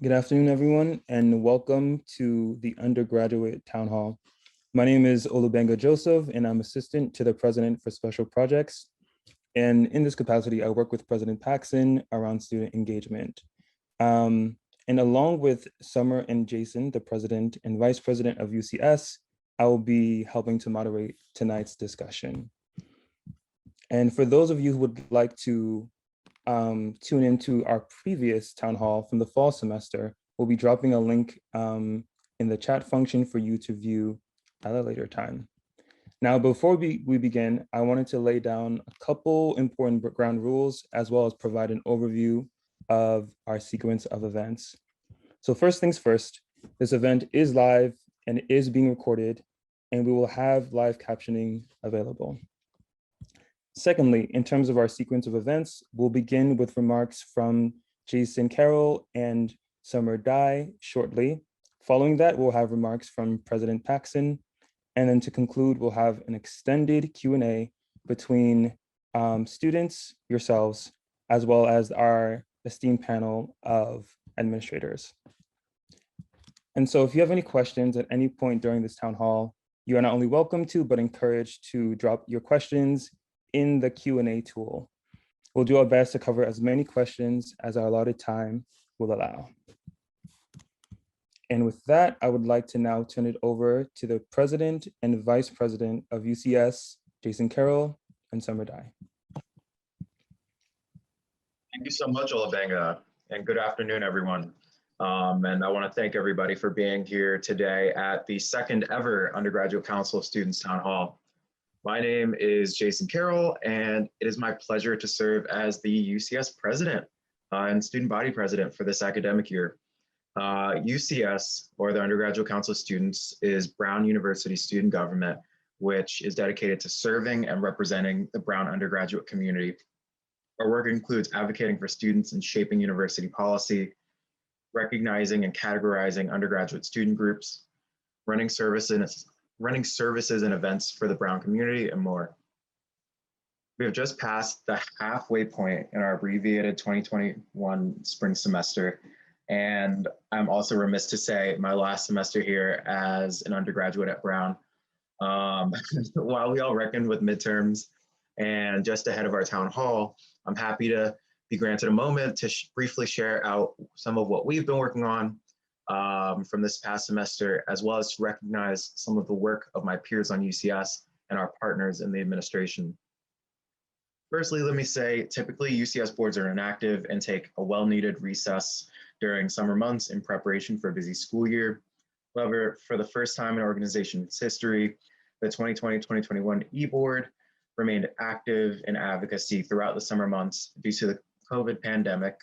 Good afternoon, everyone, and welcome to the Undergraduate Town Hall. My name is Olubenga Joseph, and I'm Assistant to the President for Special Projects. And in this capacity, I work with President Paxson around student engagement. And along with Summer and Jason, the President and Vice President of UCS, I will be helping to moderate tonight's discussion. And for those of you who would like to tune into our previous town hall from the fall semester, we'll be dropping a link in the chat function for you to view at a later time. Now, before we begin, I wanted to lay down a couple important ground rules, as well as provide an overview of our sequence of events. So first things first, this event is live and is being recorded, and we will have live captioning available. Secondly, in terms of our sequence of events, we'll begin with remarks from Jason Carroll and Summer Dye shortly. Following that, we'll have remarks from President Paxson. And then to conclude, we'll have an extended Q&A between students, yourselves, as well as our esteemed panel of administrators. And so if you have any questions at any point during this town hall, you are not only welcome to, but encouraged to drop your questions in the Q&A tool. We'll do our best to cover as many questions as our allotted time will allow. And with that, I would like to now turn it over to the President and Vice President of UCS, Jason Carroll and Summer Dye. Thank you so much, Olubenga, and good afternoon, everyone. And I want to thank everybody for being here today at the second ever Undergraduate Council of Students Town Hall. My name is Jason Carroll, and it is my pleasure to serve as the UCS President and Student Body President for this academic year. UCS, or the Undergraduate Council of Students, is Brown University student government, which is dedicated to serving and representing the Brown undergraduate community. Our work includes advocating for students and shaping university policy, recognizing and categorizing undergraduate student groups, running services and events for the Brown community, and more. We have just passed the halfway point in our abbreviated 2021 spring semester, and I'm also remiss to say my last semester here as an undergraduate at Brown. While we all reckoned with midterms and just ahead of our town hall, I'm happy to be granted a moment to briefly share out some of what we've been working on from this past semester, as well as to recognize some of the work of my peers on UCS and our partners in the administration. Firstly, let me say, typically UCS boards are inactive and take a well-needed recess during summer months in preparation for a busy school year. However, for the first time in organization's history, the 2020-2021 e-board remained active in advocacy throughout the summer months due to the COVID pandemic,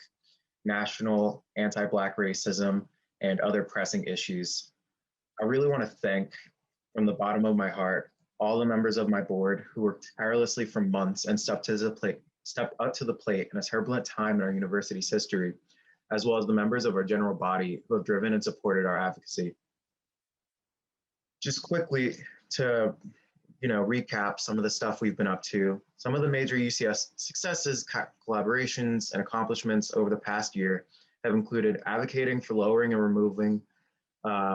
national anti-Black racism, and other pressing issues. I really want to thank, from the bottom of my heart, all the members of my board who worked tirelessly for months and stepped up to the plate in a turbulent time in our university's history, as well as the members of our general body who have driven and supported our advocacy. Just quickly to recap some of the stuff we've been up to. Some of the major UCS successes, collaborations, and accomplishments over the past year have included advocating for lowering and removing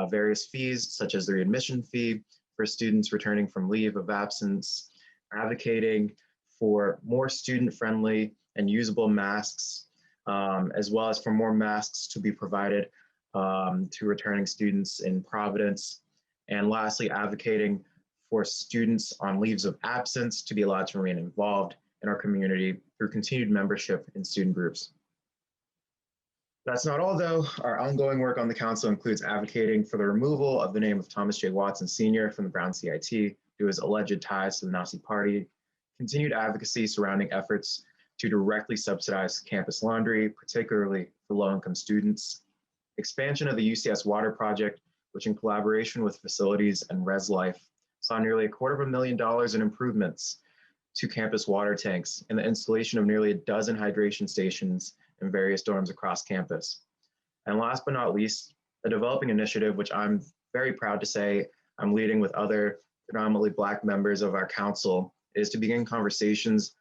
various fees, such as the readmission fee for students returning from leave of absence, advocating for more student-friendly and usable masks, as well as for more masks to be provided to returning students in Providence, and lastly, advocating for students on leaves of absence to be allowed to remain involved in our community through continued membership in student groups. That's not all, though. Our ongoing work on the council includes advocating for the removal of the name of Thomas J. Watson Sr. from the Brown CIT due to his alleged ties to the Nazi Party, continued advocacy surrounding efforts to directly subsidize campus laundry, particularly for low-income students, expansion of the UCS Water Project, which in collaboration with facilities and Res Life saw nearly $250,000 in improvements to campus water tanks and the installation of nearly a dozen hydration stations in various dorms across campus. And last but not least, a developing initiative, which I'm very proud to say I'm leading with other predominantly Black members of our council, is to begin conversations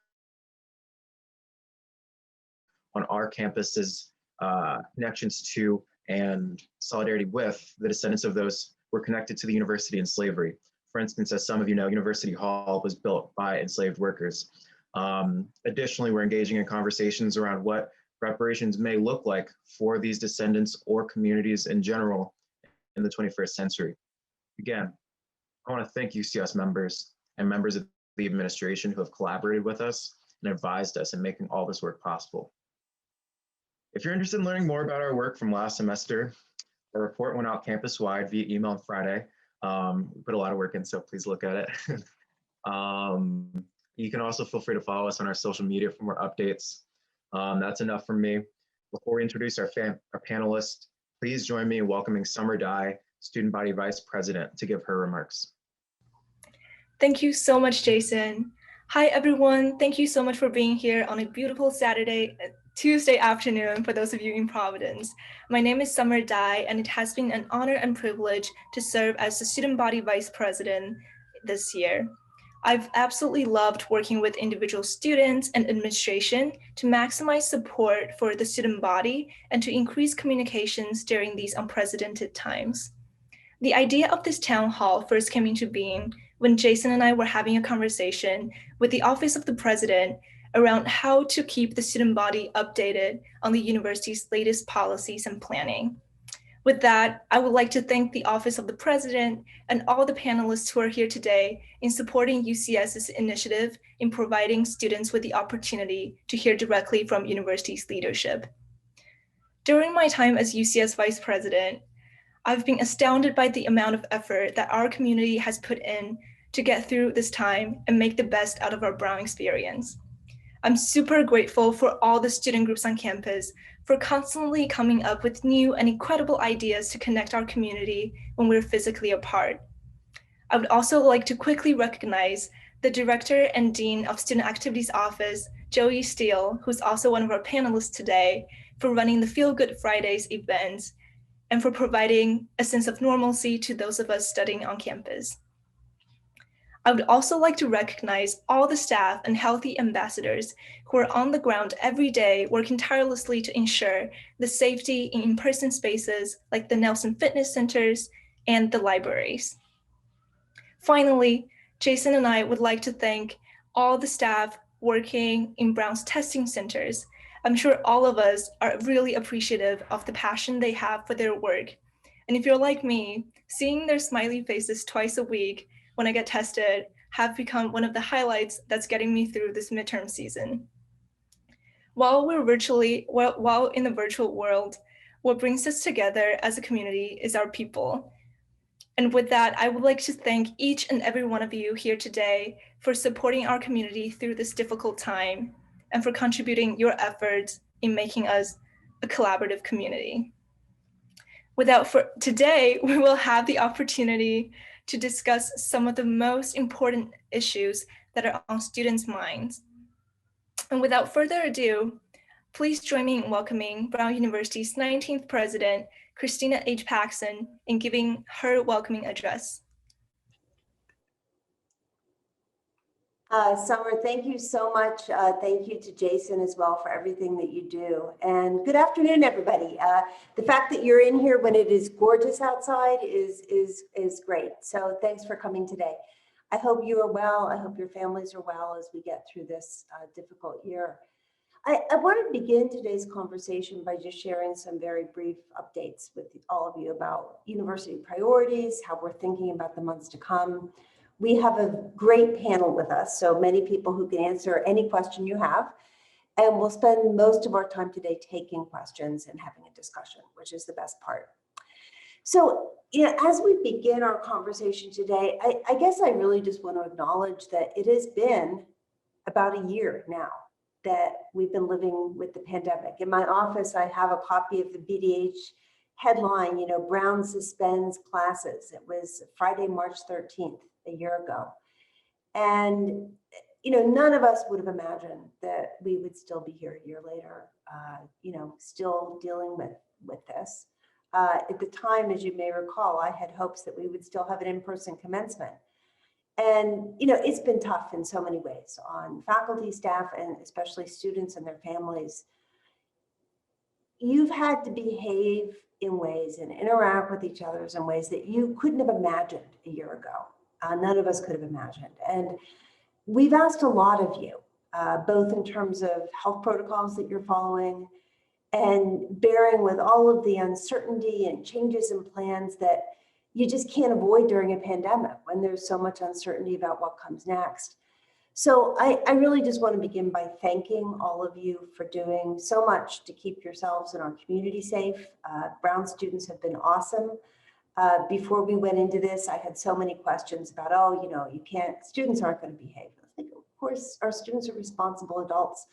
on our campus's connections to and solidarity with the descendants of those who were connected to the university and slavery. For instance, as some of you know, University Hall was built by enslaved workers. Additionally, we're engaging in conversations around what reparations may look like for these descendants or communities in general in the 21st century. Again, I want to thank UCS members and members of the administration who have collaborated with us and advised us in making all this work possible. If you're interested in learning more about our work from last semester, a report went out campus-wide via email on Friday. We put a lot of work in, so please look at it. You can also feel free to follow us on our social media for more updates. That's enough from me. Before we introduce our panelists, please join me in welcoming Summer Dye, Student Body Vice President, to give her remarks. Thank you so much, Jason. Hi, everyone. Thank you so much for being here on a beautiful Tuesday afternoon for those of you in Providence. My name is Summer Dye, and it has been an honor and privilege to serve as the Student Body Vice President this year. I've absolutely loved working with individual students and administration to maximize support for the student body and to increase communications during these unprecedented times. The idea of this town hall first came into being when Jason and I were having a conversation with the Office of the President around how to keep the student body updated on the university's latest policies and planning. With that, I would like to thank the Office of the President and all the panelists who are here today in supporting UCS's initiative in providing students with the opportunity to hear directly from university's leadership. During my time as UCS Vice President, I've been astounded by the amount of effort that our community has put in to get through this time and make the best out of our Brown experience. I'm super grateful for all the student groups on campus for constantly coming up with new and incredible ideas to connect our community when we're physically apart. I would also like to quickly recognize the Director and Dean of Student Activities Office, Joie Steele, who's also one of our panelists today, for running the Feel Good Fridays events and for providing a sense of normalcy to those of us studying on campus. I would also like to recognize all the staff and healthy ambassadors who are on the ground every day working tirelessly to ensure the safety in in-person spaces like the Nelson Fitness Centers and the libraries. Finally, Jason and I would like to thank all the staff working in Brown's testing centers. I'm sure all of us are really appreciative of the passion they have for their work. And if you're like me, seeing their smiley faces twice a week when I get tested have become one of the highlights that's getting me through this midterm season. While in the virtual world, what brings us together as a community is our people. And with that, I would like to thank each and every one of you here today for supporting our community through this difficult time and for contributing your efforts in making us a collaborative community. Today, we will have the opportunity to discuss some of the most important issues that are on students' minds. And without further ado, please join me in welcoming Brown University's 19th President, Christina H. Paxson, in giving her welcoming address. Summer, thank you so much. Thank you to Jason as well for everything that you do. And good afternoon, everybody. The fact that you're in here when it is gorgeous outside is great. So thanks for coming today. I hope you are well. I hope your families are well as we get through this difficult year. I want to begin today's conversation by just sharing some very brief updates with all of you about university priorities, how we're thinking about the months to come. We have a great panel with us, so many people who can answer any question you have. And we'll spend most of our time today taking questions and having a discussion, which is the best part. So, as we begin our conversation today, I guess I really just want to acknowledge that it has been about a year now that we've been living with the pandemic. In my office, I have a copy of the BDH headline, Brown suspends classes. It was Friday, March 13th. A year ago. And, none of us would have imagined that we would still be here a year later, still dealing with this. At the time, as you may recall, I had hopes that we would still have an in-person commencement. And, it's been tough in so many ways on faculty, staff, and especially students and their families. you've had to behave in ways and interact with each other in ways that you couldn't have imagined a year ago. None of us could have imagined. And we've asked a lot of you, both in terms of health protocols that you're following and bearing with all of the uncertainty and changes in plans that you just can't avoid during a pandemic when there's so much uncertainty about what comes next. So I really just want to begin by thanking all of you for doing so much to keep yourselves and our community safe. Brown students have been awesome. Before we went into this, I had so many questions about, oh, you know, you can't, students aren't going to behave. I think, of course, our students are responsible adults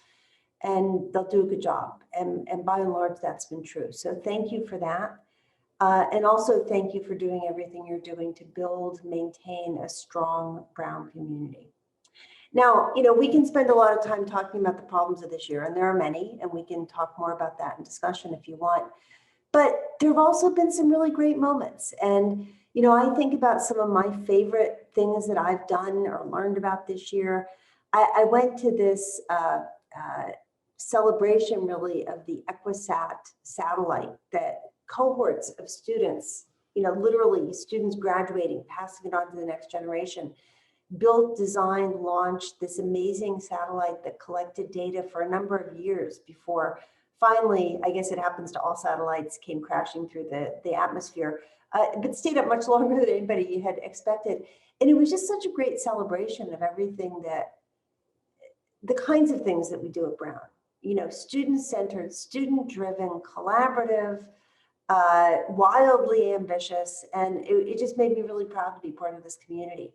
and they'll do a good job. And by and large, that's been true. So thank you for that. And also thank you for doing everything you're doing to build, maintain a strong Brown community. Now, you know, we can spend a lot of time talking about the problems of this year, and there are many, and we can talk more about that in discussion if you want. But there have also been some really great moments. And, you know, I think about some of my favorite things that I've done or learned about this year. I went to this celebration, really, of the Equisat satellite that cohorts of students, you know, literally students graduating, passing it on to the next generation, built, designed, launched this amazing satellite that collected data for a number of years before finally, I guess it happens to all satellites, came crashing through the atmosphere, but stayed up much longer than anybody had expected. And it was just such a great celebration of everything that, the kinds of things that we do at Brown, you know, student-centered, student-driven, collaborative, wildly ambitious, and it just made me really proud to be part of this community.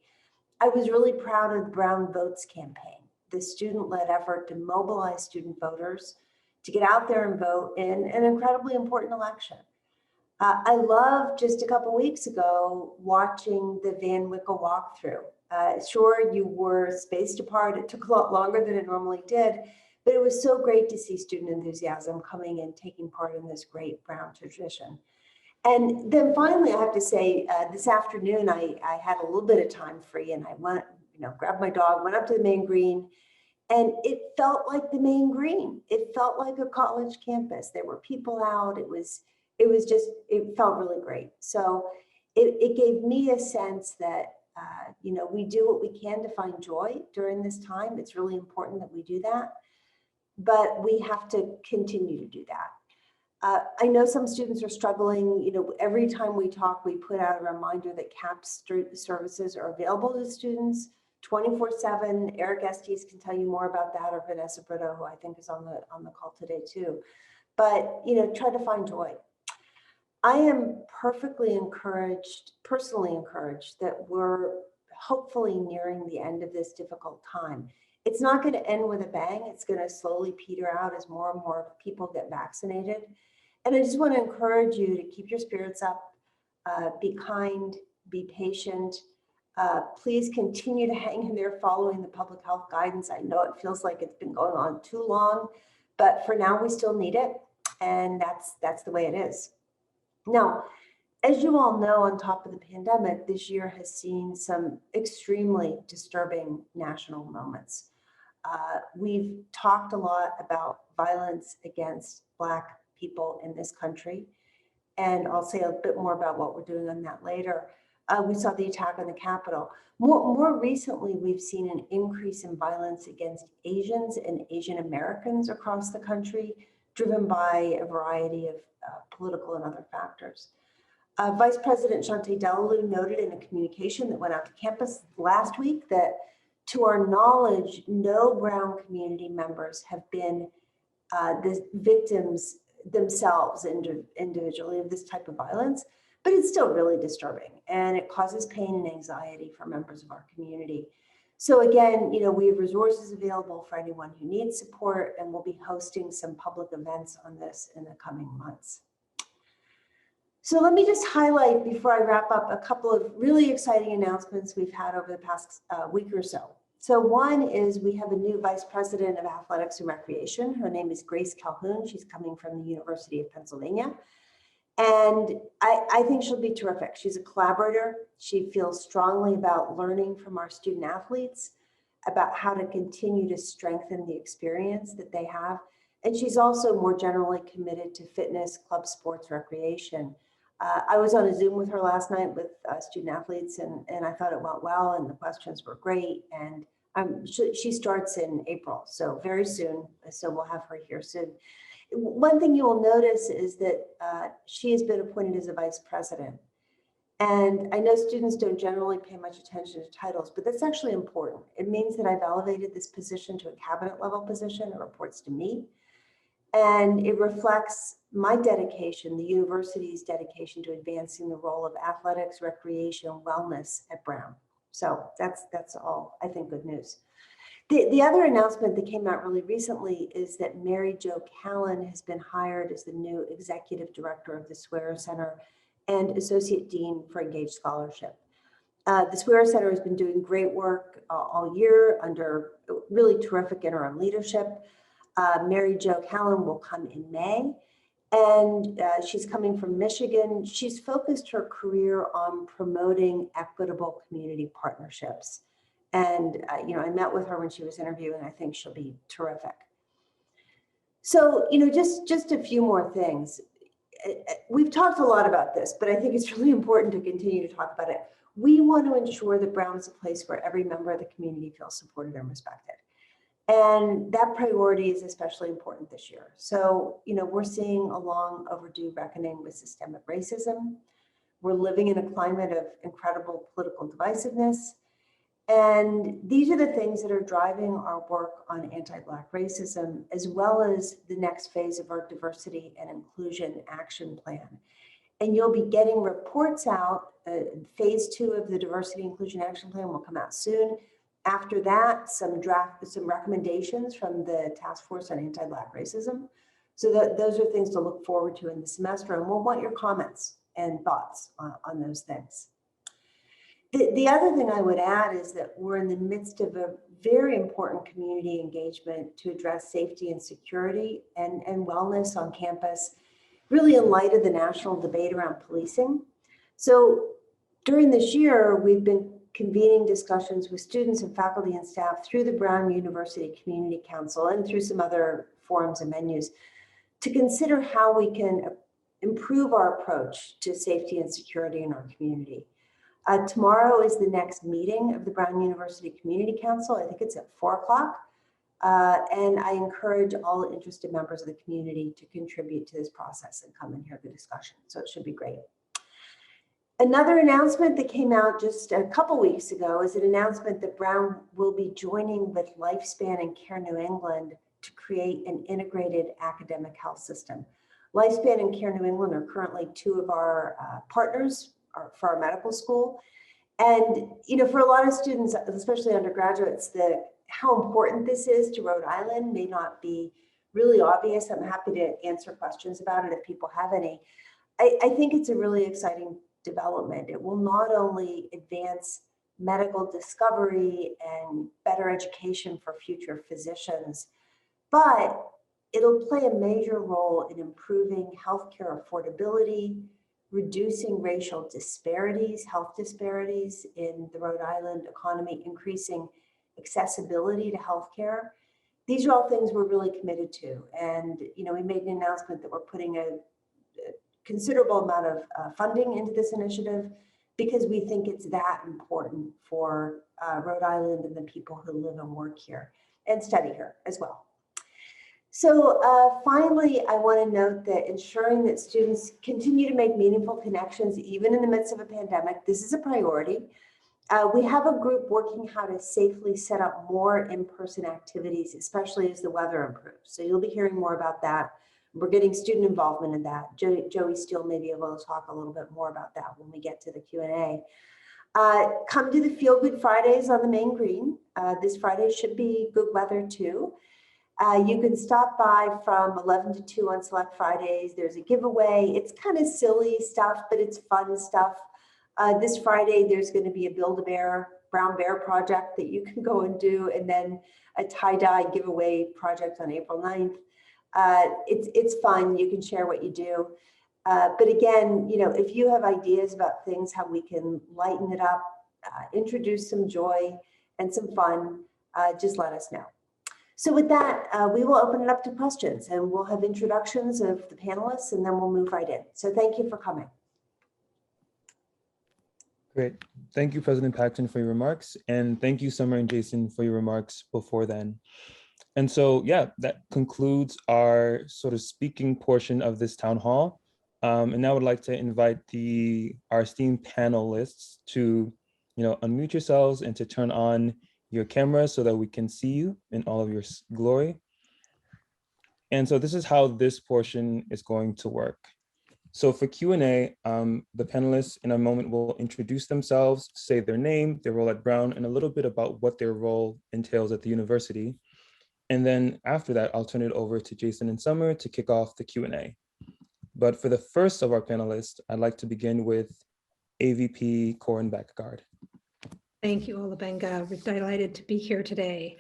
I was really proud of the Brown Votes campaign, the student-led effort to mobilize student voters to get out there and vote in an incredibly important election. I loved just a couple weeks ago watching the Van Wickle walkthrough. Sure, you were spaced apart. It took a lot longer than it normally did, but it was so great to see student enthusiasm coming and taking part in this great Brown tradition. And then finally, I have to say, this afternoon, I had a little bit of time free and I went, you know, grabbed my dog, went up to the main green, and it felt like the main green. It felt like a college campus. There were people out. It felt really great. So it gave me a sense that, you know, we do what we can to find joy during this time. It's really important that we do that, but we have to continue to do that. I know some students are struggling. You know, every time we talk, we put out a reminder that CAPS services are available to students 24/7. Eric Estes can tell you more about that, or Vanessa Britto, who I think is on the call today too. But, you know, try to find joy. I am personally encouraged that we're hopefully nearing the end of this difficult time. It's not going to end with a bang. It's going to slowly peter out as more and more people get vaccinated. And I just want to encourage you to keep your spirits up, be kind, be patient. Please continue to hang in there following the public health guidance. I know it feels like it's been going on too long, but for now we still need it. And that's the way it is. Now, as you all know, on top of the pandemic, this year has seen some extremely disturbing national moments. We've talked a lot about violence against Black people in this country, and I'll say a bit more about what we're doing on that later. We saw the attack on the Capitol. More recently, we've seen an increase in violence against Asians and Asian Americans across the country, driven by a variety of political and other factors. Vice President Shontay noted in a communication that went out to campus last week that, to our knowledge, no Brown community members have been the victims themselves individually of this type of violence, but it's still really disturbing and it causes pain and anxiety for members of our community. So again, you know, we have resources available for anyone who needs support, and we'll be hosting some public events on this in the coming months. So let me just highlight, before I wrap up, a couple of really exciting announcements we've had over the past week or so. So one is we have a new Vice President of Athletics and Recreation. Her name is Grace Calhoun. She's coming from the University of Pennsylvania. And I think she'll be terrific. She's a collaborator. She feels strongly about learning from our student athletes, about how to continue to strengthen the experience that they have. And she's also more generally committed to fitness, club sports, recreation. I was on a Zoom with her last night with student athletes, and I thought it went well, and the questions were great. And she starts in April, so very soon. So we'll have her here soon. One thing you will notice is that she has been appointed as a vice president. And I know students don't generally pay much attention to titles, but that's actually important. It means that I've elevated this position to a cabinet level position. It reports to me. And it reflects my dedication, the university's dedication to advancing the role of athletics, recreation, wellness at Brown. So that's all, I think, good news. The other announcement that came out really recently is that Mary Jo Callan has been hired as the new executive director of the Swearer Center and associate dean for Engaged Scholarship. The Swearer Center has been doing great work all year under really terrific interim leadership. Mary Jo Callan will come in May, and she's coming from Michigan. She's focused her career on promoting equitable community partnerships. And I met with her when she was interviewing. I think she'll be terrific. So, just a few more things. We've talked a lot about this, but I think it's really important to continue to talk about it. We want to ensure that Brown is a place where every member of the community feels supported and respected. And that priority is especially important this year. So, we're seeing a long overdue reckoning with systemic racism. We're living in a climate of incredible political divisiveness. And these are the things that are driving our work on anti-Black racism, as well as the next phase of our diversity and inclusion action plan. And you'll be getting reports out. Phase 2 of the diversity inclusion action plan will come out soon. After that, some recommendations from the Task Force on Anti-Black Racism. So those are things to look forward to in the semester, and we'll want your comments and thoughts on those things. The other thing I would add is that we're in the midst of a very important community engagement to address safety and security and wellness on campus, really in light of the national debate around policing. So during this year, we've been convening discussions with students and faculty and staff through the Brown University Community Council and through some other forums and venues to consider how we can improve our approach to safety and security in our community. Tomorrow is the next meeting of the Brown University Community Council. I think it's at 4 o'clock. And I encourage all interested members of the community to contribute to this process and come and hear the discussion. So it should be great. Another announcement that came out just a couple weeks ago is an announcement that Brown will be joining with Lifespan and Care New England to create an integrated academic health system. Lifespan and Care New England are currently 2 of our partners for our medical school. And, for a lot of students, especially undergraduates, how important this is to Rhode Island may not be really obvious. I'm happy to answer questions about it if people have any. I think it's a really exciting development. It will not only advance medical discovery and better education for future physicians, but it'll play a major role in improving healthcare affordability, reducing racial disparities, health disparities in the Rhode Island economy, increasing accessibility to healthcare. These are all things we're really committed to. And, we made an announcement that we're putting a considerable amount of funding into this initiative because we think it's that important for Rhode Island and the people who live and work here and study here as well. So finally, I want to note that ensuring that students continue to make meaningful connections, even in the midst of a pandemic, this is a priority. We have a group working how to safely set up more in-person activities, especially as the weather improves. So you'll be hearing more about that. We're getting student involvement in that. Joie Steele may be able to talk a little bit more about that when we get to the Q&A. Come to the Feel Good Fridays on the main green. This Friday should be good weather too. You can stop by from 11 to 2 on select Fridays. There's a giveaway. It's kind of silly stuff, but it's fun stuff. This Friday, there's going to be a Build-A-Bear, Brown Bear project that you can go and do, and then a tie-dye giveaway project on April 9th. It's fun. You can share what you do. But again, if you have ideas about things, how we can lighten it up, introduce some joy and some fun, just let us know. So with that, we will open it up to questions and we'll have introductions of the panelists and then we'll move right in. So thank you for coming. Great. Thank you, President Paxson, for your remarks. And thank you, Summer and Jason, for your remarks before then. And so, yeah, that concludes our sort of speaking portion of this town hall. And now I would like to invite our esteemed panelists to, unmute yourselves and to turn on your cameras so that we can see you in all of your glory. And so this is how this portion is going to work. So for Q&A, the panelists in a moment will introduce themselves, say their name, their role at Brown, and a little bit about what their role entails at the university. And then after that, I'll turn it over to Jason and Summer to kick off the Q&A. But for the first of our panelists, I'd like to begin with AVP Koren Bakkegard. Thank you, Olubenga. We're delighted to be here today.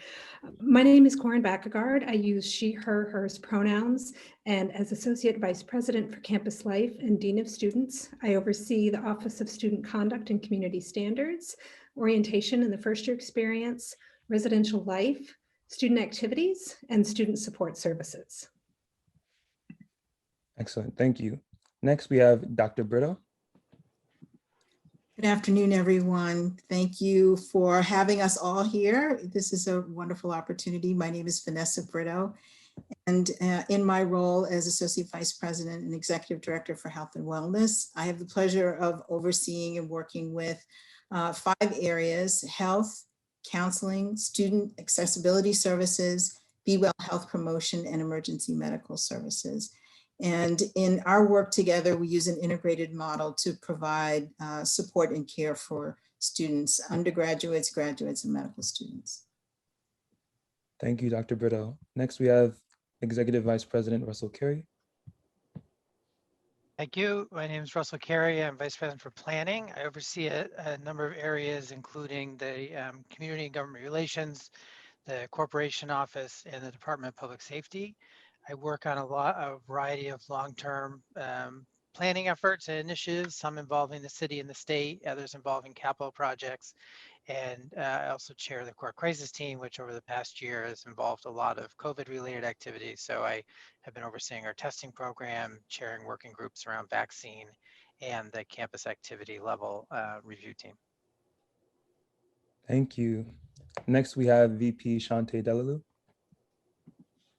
My name is Koren Bakkegard. I use she, her, hers pronouns, and as Associate Vice President for Campus Life and Dean of Students, I oversee the Office of Student Conduct and Community Standards, orientation in the first year experience, residential life, student activities, and student support services. Excellent, thank you. Next, we have Dr. Britto. Good afternoon, everyone. Thank you for having us all here. This is a wonderful opportunity. My name is Vanessa Britto, and in my role as Associate Vice President and Executive Director for Health and Wellness, I have the pleasure of overseeing and working with 5 areas: health, counseling, student accessibility services, Be Well Health promotion, and emergency medical services. And in our work together, we use an integrated model to provide support and care for students, undergraduates, graduates, and medical students. Thank you, Dr. Britto. Next, we have Executive Vice President Russell Carey. Thank you. My name is Russell Carey. I'm Vice President for Planning. I oversee a number of areas, including the Community and Government Relations, the Corporation Office, and the Department of Public Safety. I work on a variety of long-term planning efforts and initiatives, some involving the city and the state, others involving capital projects. And I also chair the Court Crisis Team, which over the past year has involved a lot of COVID-related activities. So I have been overseeing our testing program, chairing working groups around vaccine, and the campus activity level review team. Thank you. Next, we have VP Shontay Delalue.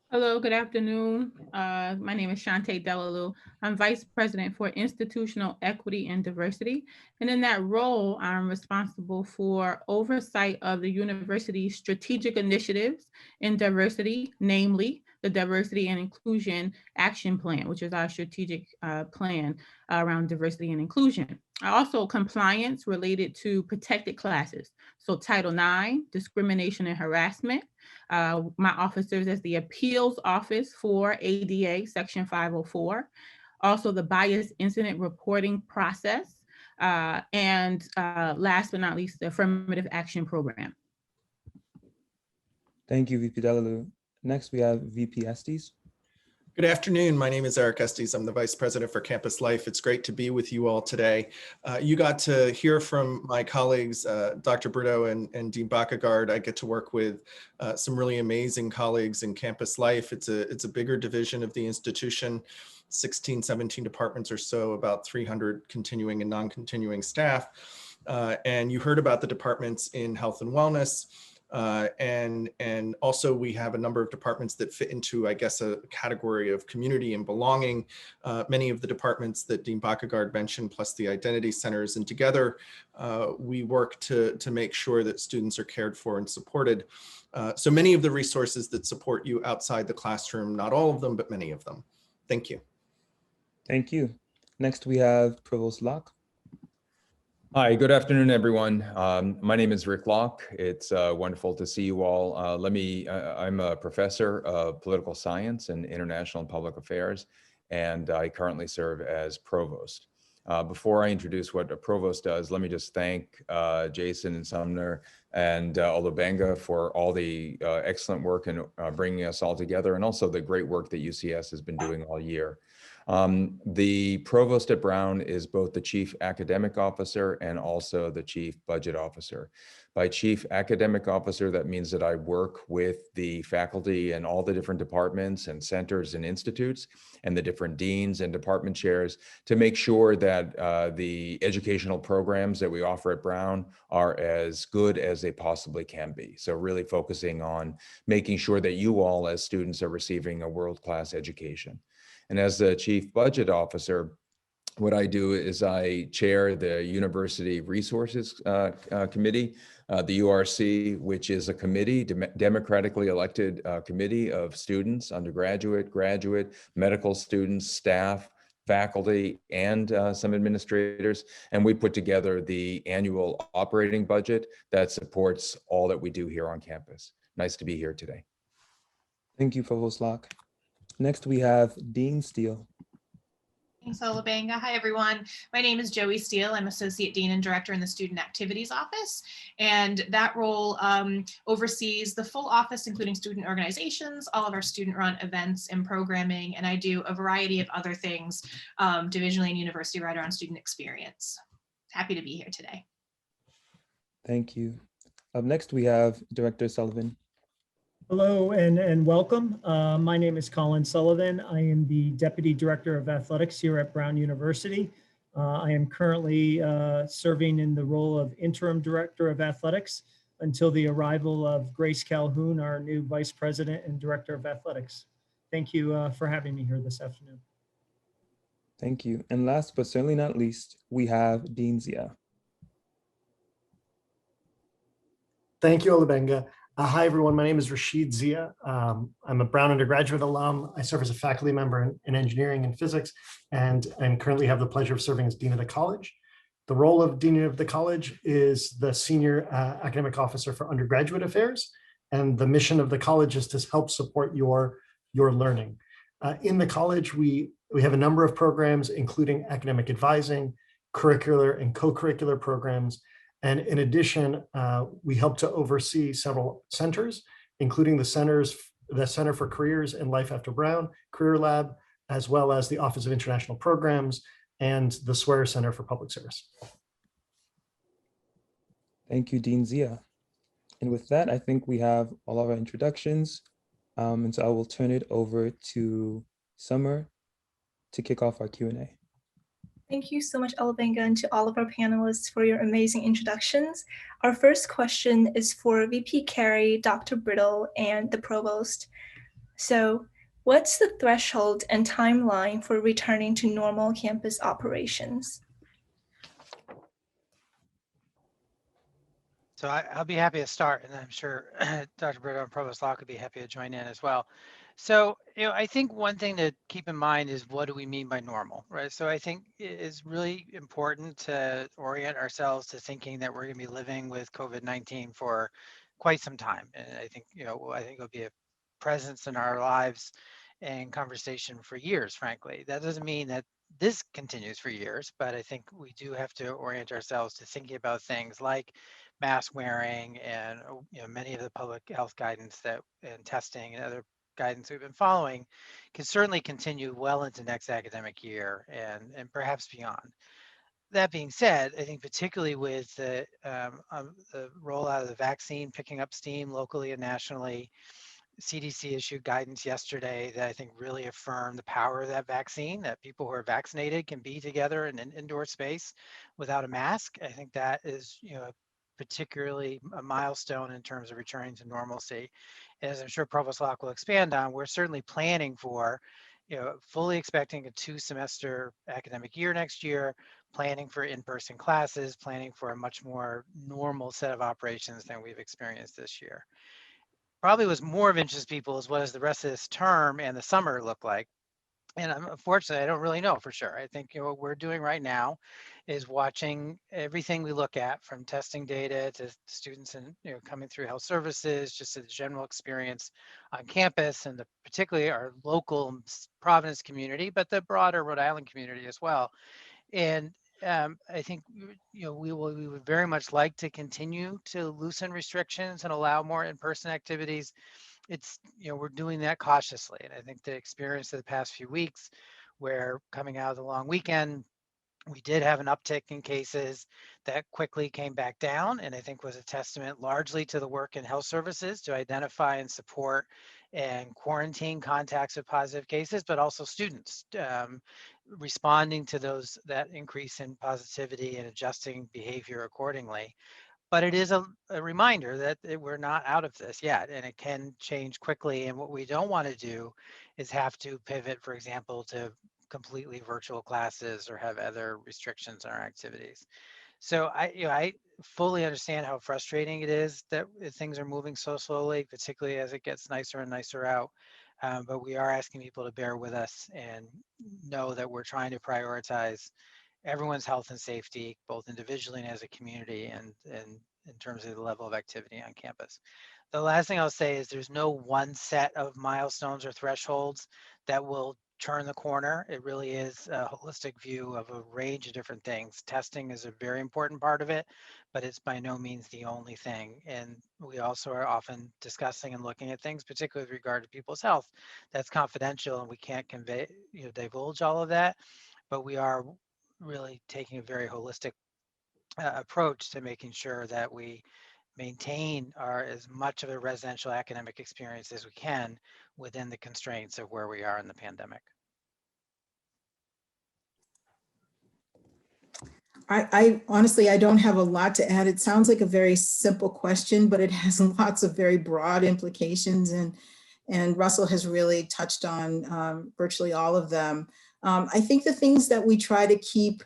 Hello, good afternoon. My name is Shontay Delalue. I'm Vice President for Institutional Equity and Diversity. And in that role, I'm responsible for oversight of the university's strategic initiatives in diversity, namely the Diversity and Inclusion Action Plan, which is our strategic plan around diversity and inclusion. Also compliance related to protected classes. So Title IX, discrimination and harassment. My office serves as the appeals office for ADA Section 504. Also the bias incident reporting process. And last but not least, the affirmative action program. Thank you, VP Delalue. Next, we have VP Estes. Good afternoon. My name is Eric Estes. I'm the Vice President for Campus Life. It's great to be with you all today. You got to hear from my colleagues, Dr. Britto and Dean Bakkegard. I get to work with some really amazing colleagues in Campus Life. It's a bigger division of the institution, 16, 17 departments or so, about 300 continuing and non-continuing staff. And you heard about the departments in health and wellness. And also we have a number of departments that fit into, I guess, a category of community and belonging. Many of the departments that Dean Bakkegard mentioned, plus the identity centers, and together we work to make sure that students are cared for and supported. So many of the resources that support you outside the classroom, not all of them, but many of them. Thank you. Thank you. Next, we have Provost Locke. Hi, good afternoon, everyone. My name is Rick Locke. It's wonderful to see you all. I'm a professor of political science and international and public affairs, and I currently serve as provost. Before I introduce what a provost does, let me just thank Jason and Sumner and Olubenga for all the excellent work in bringing us all together, and also the great work that UCS has been doing all year. The provost at Brown is both the chief academic officer and also the chief budget officer. By chief academic officer, that means that I work with the faculty and all the different departments and centers and institutes and the different deans and department chairs to make sure that the educational programs that we offer at Brown are as good as they possibly can be. So really focusing on making sure that you all as students are receiving a world-class education. And as the chief budget officer, what I do is I chair the University Resources Committee, the URC, which is a committee, democratically elected committee of students, undergraduate, graduate, medical students, staff, faculty, and some administrators. And we put together the annual operating budget that supports all that we do here on campus. Nice to be here today. Thank you, Provost Locke. Next, we have Dean Steele. Thanks, Olubenga. Hi, everyone. My name is Joie Steele. I'm Associate Dean and Director in the Student Activities Office. And that role oversees the full office, including student organizations, all of our student-run events and programming. And I do a variety of other things divisionally and university right around student experience. Happy to be here today. Thank you. Up next, we have Director Sullivan. Hello and welcome. My name is Colin Sullivan. I am the Deputy Director of Athletics here at Brown University. I am currently serving in the role of Interim Director of Athletics until the arrival of Grace Calhoun, our new Vice President and Director of Athletics. Thank you for having me here this afternoon. Thank you. And last but certainly not least, we have Dean Zia. Thank you, Olubenga. Hi, everyone. My name is Rashid Zia. I'm a Brown undergraduate alum. I serve as a faculty member in engineering and physics, and I currently have the pleasure of serving as Dean of the College. The role of Dean of the College is the Senior Academic Officer for Undergraduate Affairs, and the mission of the college is to help support your learning. In the college, we have a number of programs, including academic advising, curricular and co-curricular programs. And in addition, we help to oversee several centers, including the Center for Careers and Life After Brown, Career Lab, as well as the Office of International Programs and the Swearer Center for Public Service. Thank you, Dean Zia. And with that, I think we have all of our introductions. And so I will turn it over to Summer to kick off our Q&A. Thank you so much, Olubenga, and to all of our panelists for your amazing introductions. Our first question is for VP Carey, Dr. Britto, and the Provost. So, what's the threshold and timeline for returning to normal campus operations? So I'll be happy to start, and I'm sure Dr. Britto and Provost Locke would be happy to join in as well. So, I think one thing to keep in mind is what do we mean by normal, right? So I think it is really important to orient ourselves to thinking that we're going to be living with COVID-19 for quite some time. And I think, I think it'll be a presence in our lives and conversation for years, frankly. That doesn't mean that this continues for years, but I think we do have to orient ourselves to thinking about things like mask wearing and many of the public health guidance and testing and other guidance we've been following can certainly continue well into next academic year and perhaps beyond. That being said, I think particularly with the rollout of the vaccine picking up steam locally and nationally, CDC issued guidance yesterday that I think really affirmed the power of that vaccine, that people who are vaccinated can be together in an indoor space without a mask. I think that is, particularly a milestone in terms of returning to normalcy. As I'm sure Provost Locke will expand on, we're certainly planning for, fully expecting a 2-semester academic year next year, planning for in-person classes, planning for a much more normal set of operations than we've experienced this year. Probably was more of interest to people is what does the rest of this term and the summer look like? And unfortunately, I don't really know for sure. I think what we're doing right now is watching everything we look at, from testing data to students and coming through health services, just to the general experience on campus, and particularly our local Providence community, but the broader Rhode Island community as well. And I think, we would very much like to continue to loosen restrictions and allow more in-person activities. It's, we're doing that cautiously. And I think the experience of the past few weeks, where coming out of the long weekend, we did have an uptick in cases that quickly came back down, and I think was a testament largely to the work in health services to identify and support and quarantine contacts with positive cases, but also students responding to that increase in positivity and adjusting behavior accordingly. But it is a reminder that we're not out of this yet, and it can change quickly. And what we don't want to do is have to pivot, for example, to completely virtual classes or have other restrictions on our activities. So I fully understand how frustrating it is that things are moving so slowly, particularly as it gets nicer and nicer out. But we are asking people to bear with us and know that we're trying to prioritize everyone's health and safety, both individually and as a community, and in terms of the level of activity on campus. The last thing I'll say is there's no one set of milestones or thresholds that will turn the corner. It really is a holistic view of a range of different things. Testing is a very important part of it, but it's by no means the only thing. And we also are often discussing and looking at things, particularly with regard to people's health, that's confidential, and we can't divulge all of that. But we are really taking a very holistic approach to making sure that we maintain as much of a residential academic experience as we can within the constraints of where we are in the pandemic. I honestly, I don't have a lot to add. It sounds like a very simple question, but it has lots of very broad implications, and Russell has really touched on virtually all of them. I think the things that we try to keep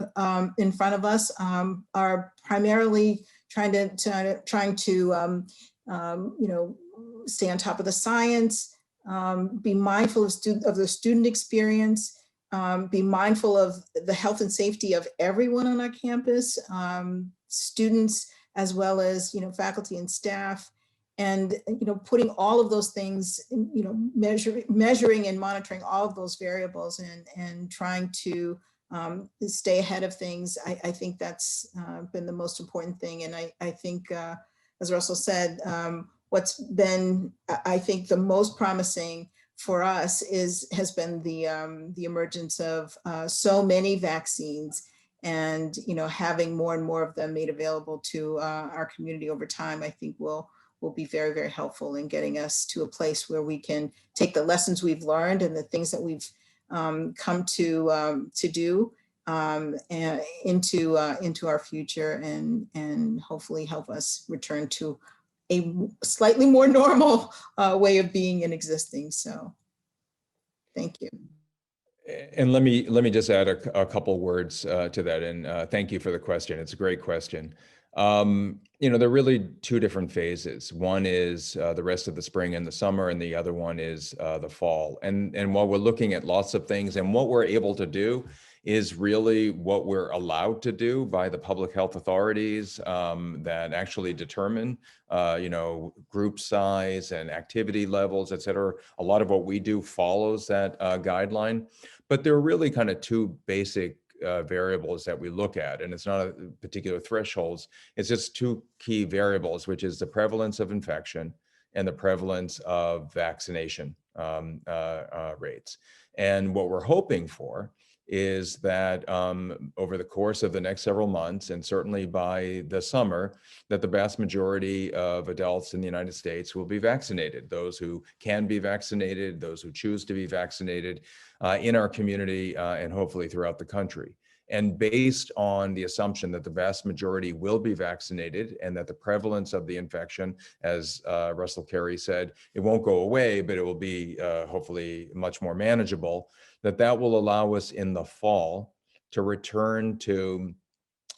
in front of us are primarily trying to stay on top of the science, be mindful of the student experience, be mindful of the health and safety of everyone on our campus, students, as well as, faculty and staff, and, putting all of those things, measuring and monitoring all of those variables and trying to stay ahead of things. I think that's been the most important thing. And I think, as Russell said, what's been, I think, the most promising for us has been the emergence of so many vaccines, and having more and more of them made available to our community over time. I think will be very, very helpful in getting us to a place where we can take the lessons we've learned and the things that we've come to do and into our future, and hopefully help us return to a slightly more normal way of being and existing. So thank you. And let me just add a couple words to that. And thank you for the question. It's a great question. There are really two different phases. One is the rest of the spring and the summer, and the other one is the fall. And while we're looking at lots of things, and what we're able to do is really what we're allowed to do by the public health authorities that actually determine, group size and activity levels, et cetera. A lot of what we do follows that guideline, but there are really kind of two basic variables that we look at, and it's not a particular thresholds. It's just two key variables, which is the prevalence of infection and the prevalence of vaccination rates. And what we're hoping for is that over the course of the next several months, and certainly by the summer, that the vast majority of adults in the United States will be vaccinated. Those who can be vaccinated, those who choose to be vaccinated in our community and hopefully throughout the country. And based on the assumption that the vast majority will be vaccinated and that the prevalence of the infection, as Russell Carey said, it won't go away, but it will be hopefully much more manageable, that will allow us in the fall to return to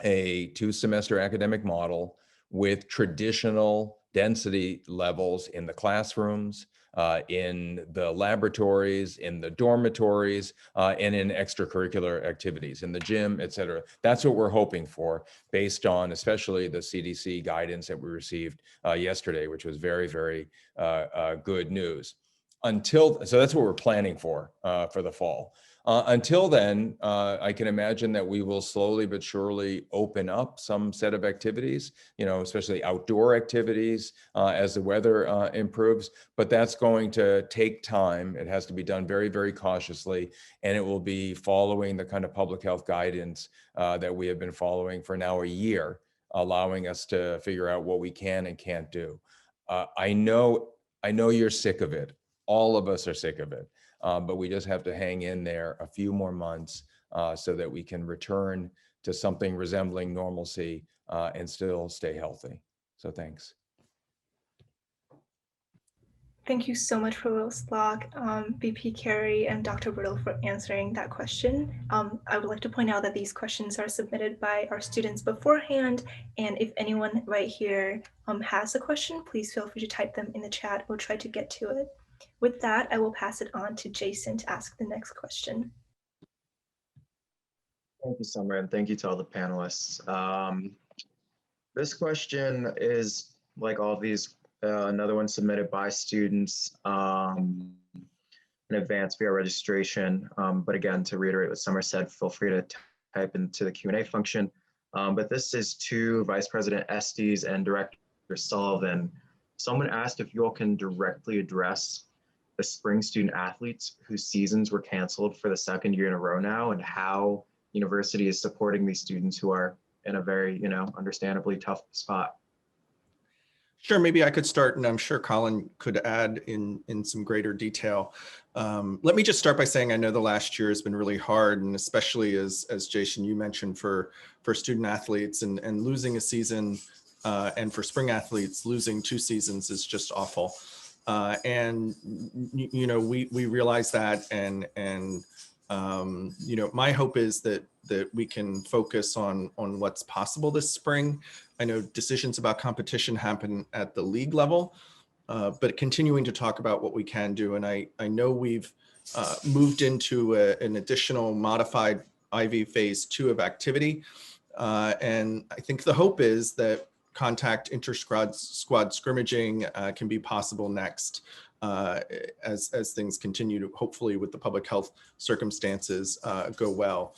a 2-semester academic model with traditional density levels in the classrooms, in the laboratories, in the dormitories, and in extracurricular activities, in the gym, et cetera. That's what we're hoping for, based on especially the CDC guidance that we received yesterday, which was very, very good news. So that's what we're planning for the fall. Until then, I can imagine that we will slowly but surely open up some set of activities, especially outdoor activities as the weather improves, but that's going to take time. It has to be done very, very cautiously, and it will be following the kind of public health guidance that we have been following for now a year, allowing us to figure out what we can and can't do. I know you're sick of it. All of us are sick of it. But we just have to hang in there a few more months so that we can return to something resembling normalcy and still stay healthy. So thanks. Thank you so much, Provost Locke, VP Carey, and Dr. Britto for answering that question. I would like to point out that these questions are submitted by our students beforehand, and if anyone right here has a question, please feel free to type them in the chat or try to get to it. With that, I will pass it on to Jason to ask the next question. Thank you, Summer, and thank you to all the panelists. This question is, like all of these, another one submitted by students in advance via registration. But again, to reiterate what Summer said, feel free to type into the Q&A function. But this is to Vice President Estes and Director Sullivan. Someone asked if you all can directly address the spring student athletes whose seasons were canceled for the second year in a row now, and how university is supporting these students who are in a very, understandably tough spot. Sure, maybe I could start, and I'm sure Colin could add in some greater detail. Let me just start by saying I know the last year has been really hard, and especially as Jason, you mentioned, for student athletes and losing a season, and for spring athletes, losing 2 seasons is just awful. And we realize that, and my hope is that we can focus on what's possible this spring. I know decisions about competition happen at the league level, but continuing to talk about what we can do. And I know we've moved into an additional modified IV phase 2 of activity. And I think the hope is that contact inter-squad scrimmaging can be possible next as things continue to, hopefully with the public health circumstances, go well.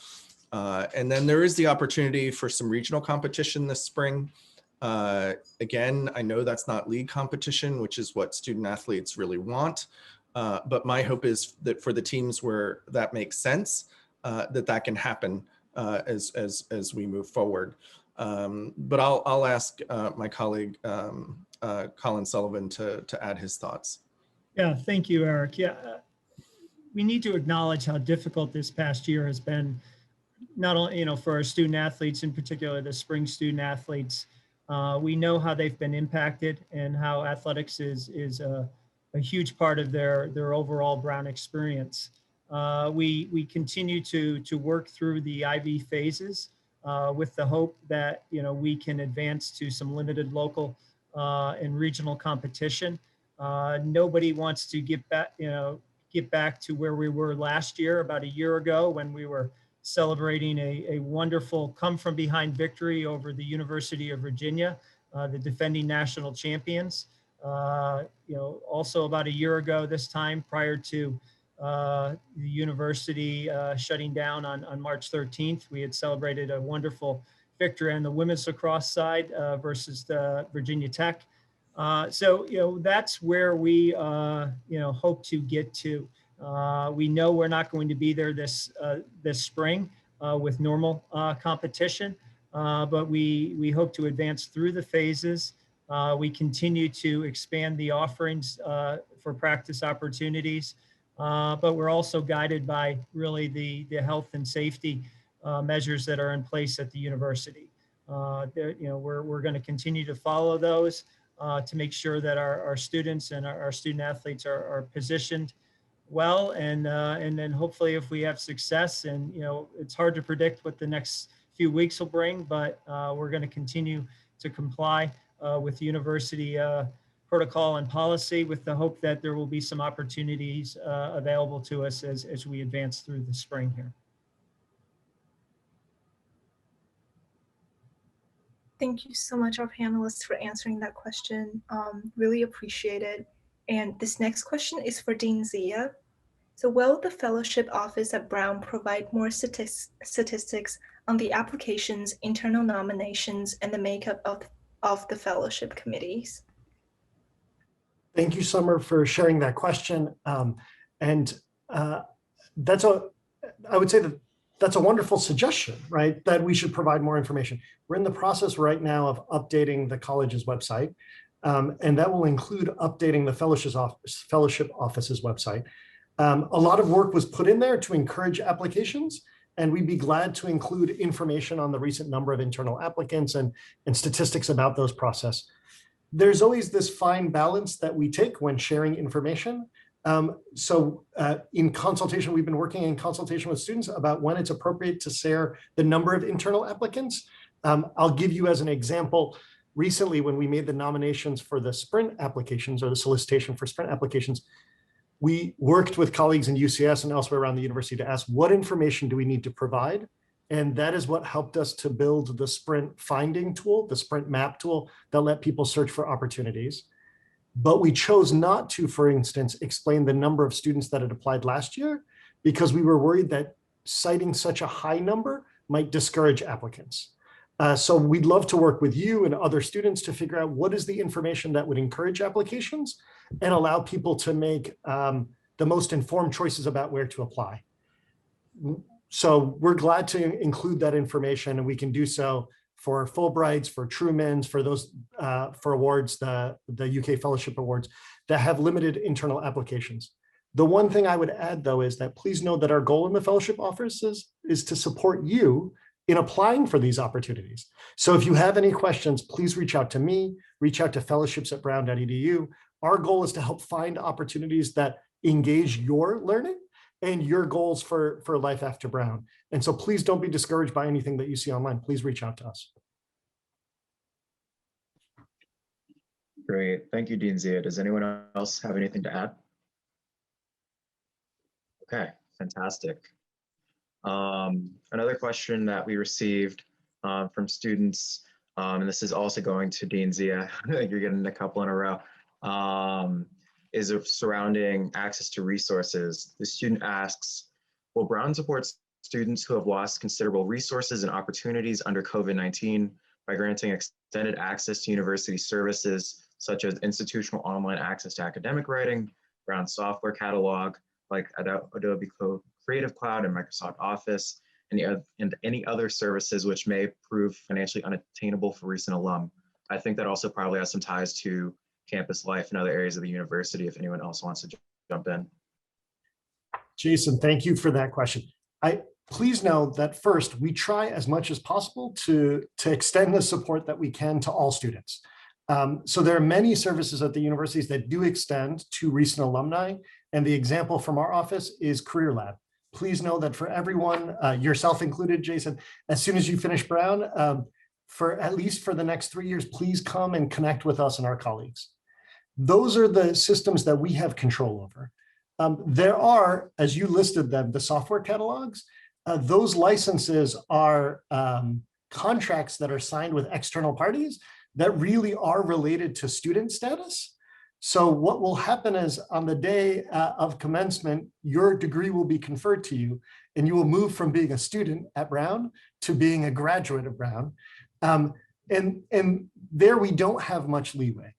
And then there is the opportunity for some regional competition this spring. Again, I know that's not league competition, which is what student athletes really want. But my hope is that for the teams where that makes sense, that can happen as we move forward. But I'll ask my colleague, Colin Sullivan, to add his thoughts. Yeah, thank you, Eric. Yeah, we need to acknowledge how difficult this past year has been, not only, for our student athletes, in particular, the spring student athletes. We know how they've been impacted and how athletics is a huge part of their overall Brown experience. We continue to work through the IV phases with the hope that, we can advance to some limited local and regional competition. Nobody wants to get back to where we were last year, about a year ago, when we were celebrating a wonderful come from behind victory over the University of Virginia, the defending national champions. Also about a year ago this time, prior to the university shutting down on March 13th, we had celebrated a wonderful victory on the women's lacrosse side versus Virginia Tech. So, that's where we, hope to get to. We know we're not going to be there this spring with normal competition, but we hope to advance through the phases. We continue to expand the offerings for practice opportunities, but we're also guided by really the health and safety measures that are in place at the university. We're going to continue to follow those to make sure that our students and our student athletes are positioned well, and then hopefully, if we have success, and it's hard to predict what the next few weeks will bring, but we're going to continue to comply with university protocol and policy, with the hope that there will be some opportunities available to us as we advance through the spring here. Thank you so much, our panelists, for answering that question. Really appreciate it. And this next question is for Dean Zia. So will the fellowship office at Brown provide more statistics on the applications, internal nominations, and the makeup of the fellowship committees? Thank you, Summer, for sharing that question. I would say that's a wonderful suggestion, right? That we should provide more information. We're in the process right now of updating the college's website, and that will include updating the fellowship office's website. A lot of work was put in there to encourage applications, and we'd be glad to include information on the recent number of internal applicants and statistics about those process. There's always this fine balance that we take when sharing information. In consultation, we've been working in consultation with students about when it's appropriate to share the number of internal applicants. I'll give you as an example, recently when we made the nominations for the sprint applications or the solicitation for sprint applications, we worked with colleagues in UCS and elsewhere around the university to ask what information do we need to provide? And that is what helped us to build the sprint finding tool, the sprint map tool that let people search for opportunities. But we chose not to, for instance, explain the number of students that had applied last year because we were worried that citing such a high number might discourage applicants. So we'd love to work with you and other students to figure out what is the information that would encourage applications and allow people to make the most informed choices about where to apply. So we're glad to include that information, and we can do so for Fulbrights, for Trumans, for those for awards, the UK Fellowship Awards that have limited internal applications. The one thing I would add, though, is that please know that our goal in the fellowship offices is to support you in applying for these opportunities. So if you have any questions, please reach out to me, reach out to fellowships@brown.edu. Our goal is to help find opportunities that engage your learning and your goals for life after Brown. And so please don't be discouraged by anything that you see online. Please reach out to us. Great, thank you, Dean Zia. Does anyone else have anything to add? Okay, fantastic. Another question that we received from students, and this is also going to Dean Zia, you're getting a couple in a row, is surrounding access to resources. The student asks, will Brown support students who have lost considerable resources and opportunities under COVID-19 by granting extended access to university services such as institutional online access to academic writing, Brown software catalog like Adobe Creative Cloud and Microsoft Office, and any other services which may prove financially unattainable for recent alum? I think that also probably has some ties to campus life and other areas of the university, if anyone else wants to jump in. Jason, thank you for that question. Please know that first, we try as much as possible to extend the support that we can to all students. So there are many services at the universities that do extend to recent alumni, and the example from our office is Career Lab. Please know that for everyone, yourself included, Jason, as soon as you finish Brown, for at least for the next 3 years, please come and connect with us and our colleagues. Those are the systems that we have control over. There are, as you listed them, the software catalogs. Those licenses are contracts that are signed with external parties that really are related to student status. So what will happen is on the day of commencement, your degree will be conferred to you, and you will move from being a student at Brown to being a graduate of Brown. And there we don't have much leeway.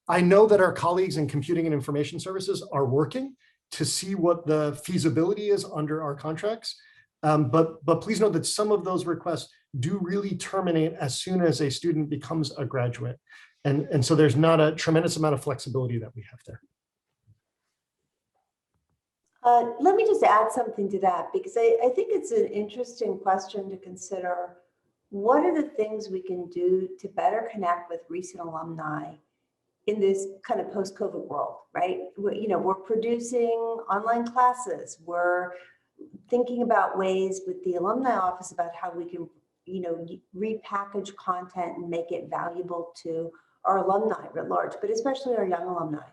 I know that our colleagues in computing and information services are working to see what the feasibility is under our contracts. But please know that some of those requests do really terminate as soon as a student becomes a graduate. And so there's not a tremendous amount of flexibility that we have there. Let me just add something to that, because I think it's an interesting question to consider. What are the things we can do to better connect with recent alumni in this kind of post-COVID world, right? We're producing online classes. We're thinking about ways with the alumni office about how we can, repackage content and make it valuable to our alumni at large, but especially our young alumni.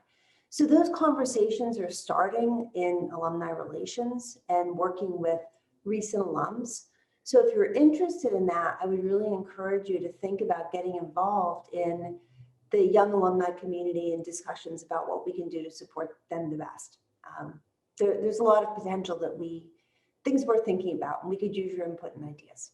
So those conversations are starting in alumni relations and working with recent alums. So if you're interested in that, I would really encourage you to think about getting involved in the young alumni community in discussions about what we can do to support them the best. There's a lot of potential that things we're thinking about, and we could use your input and ideas.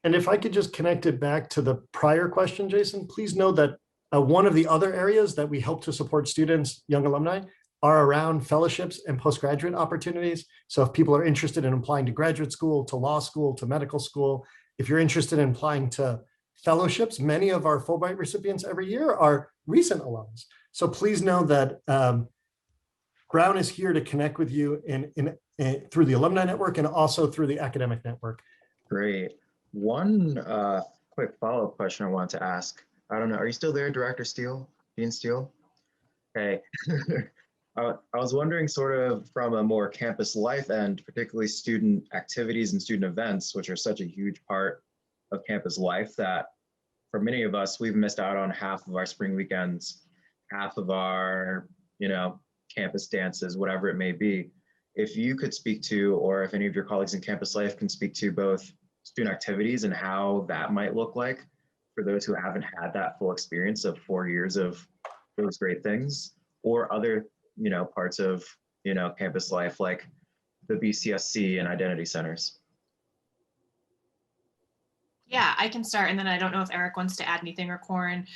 And if I could just connect it back to the prior question, Jason, please know that one of the other areas that we help to support students, young alumni, are around fellowships and postgraduate opportunities. So if people are interested in applying to graduate school, to law school, to medical school, if you're interested in applying to fellowships, many of our Fulbright recipients every year are recent alums. So please know that Brown is here to connect with you through the alumni network and also through the academic network. Great. One quick follow-up question I wanted to ask. I don't know, are you still there, Director Steele, Dean Steele? Okay. I was wondering, sort of from a more campus life end, particularly student activities and student events, which are such a huge part of campus life, that for many of us, we've missed out on half of our spring weekends, half of our, campus dances, whatever it may be. If you could speak to, or if any of your colleagues in campus life can speak to both student activities and how that might look like for those who haven't had that full experience of 4 years of those great things, or other, parts of, campus life, like the BCSC and identity centers. Yeah, I can start, and then I don't know if Eric wants to add anything, or Koren.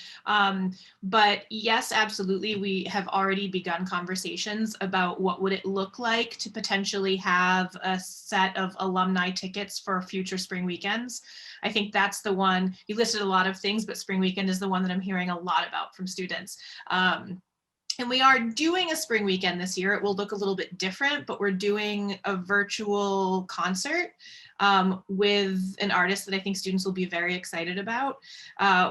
But yes, absolutely. We have already begun conversations about what would it look like to potentially have a set of alumni tickets for future spring weekends. I think that's the one. You listed a lot of things, but spring weekend is the one that I'm hearing a lot about from students. And we are doing a spring weekend this year. It will look a little bit different, but we're doing a virtual concert with an artist that I think students will be very excited about.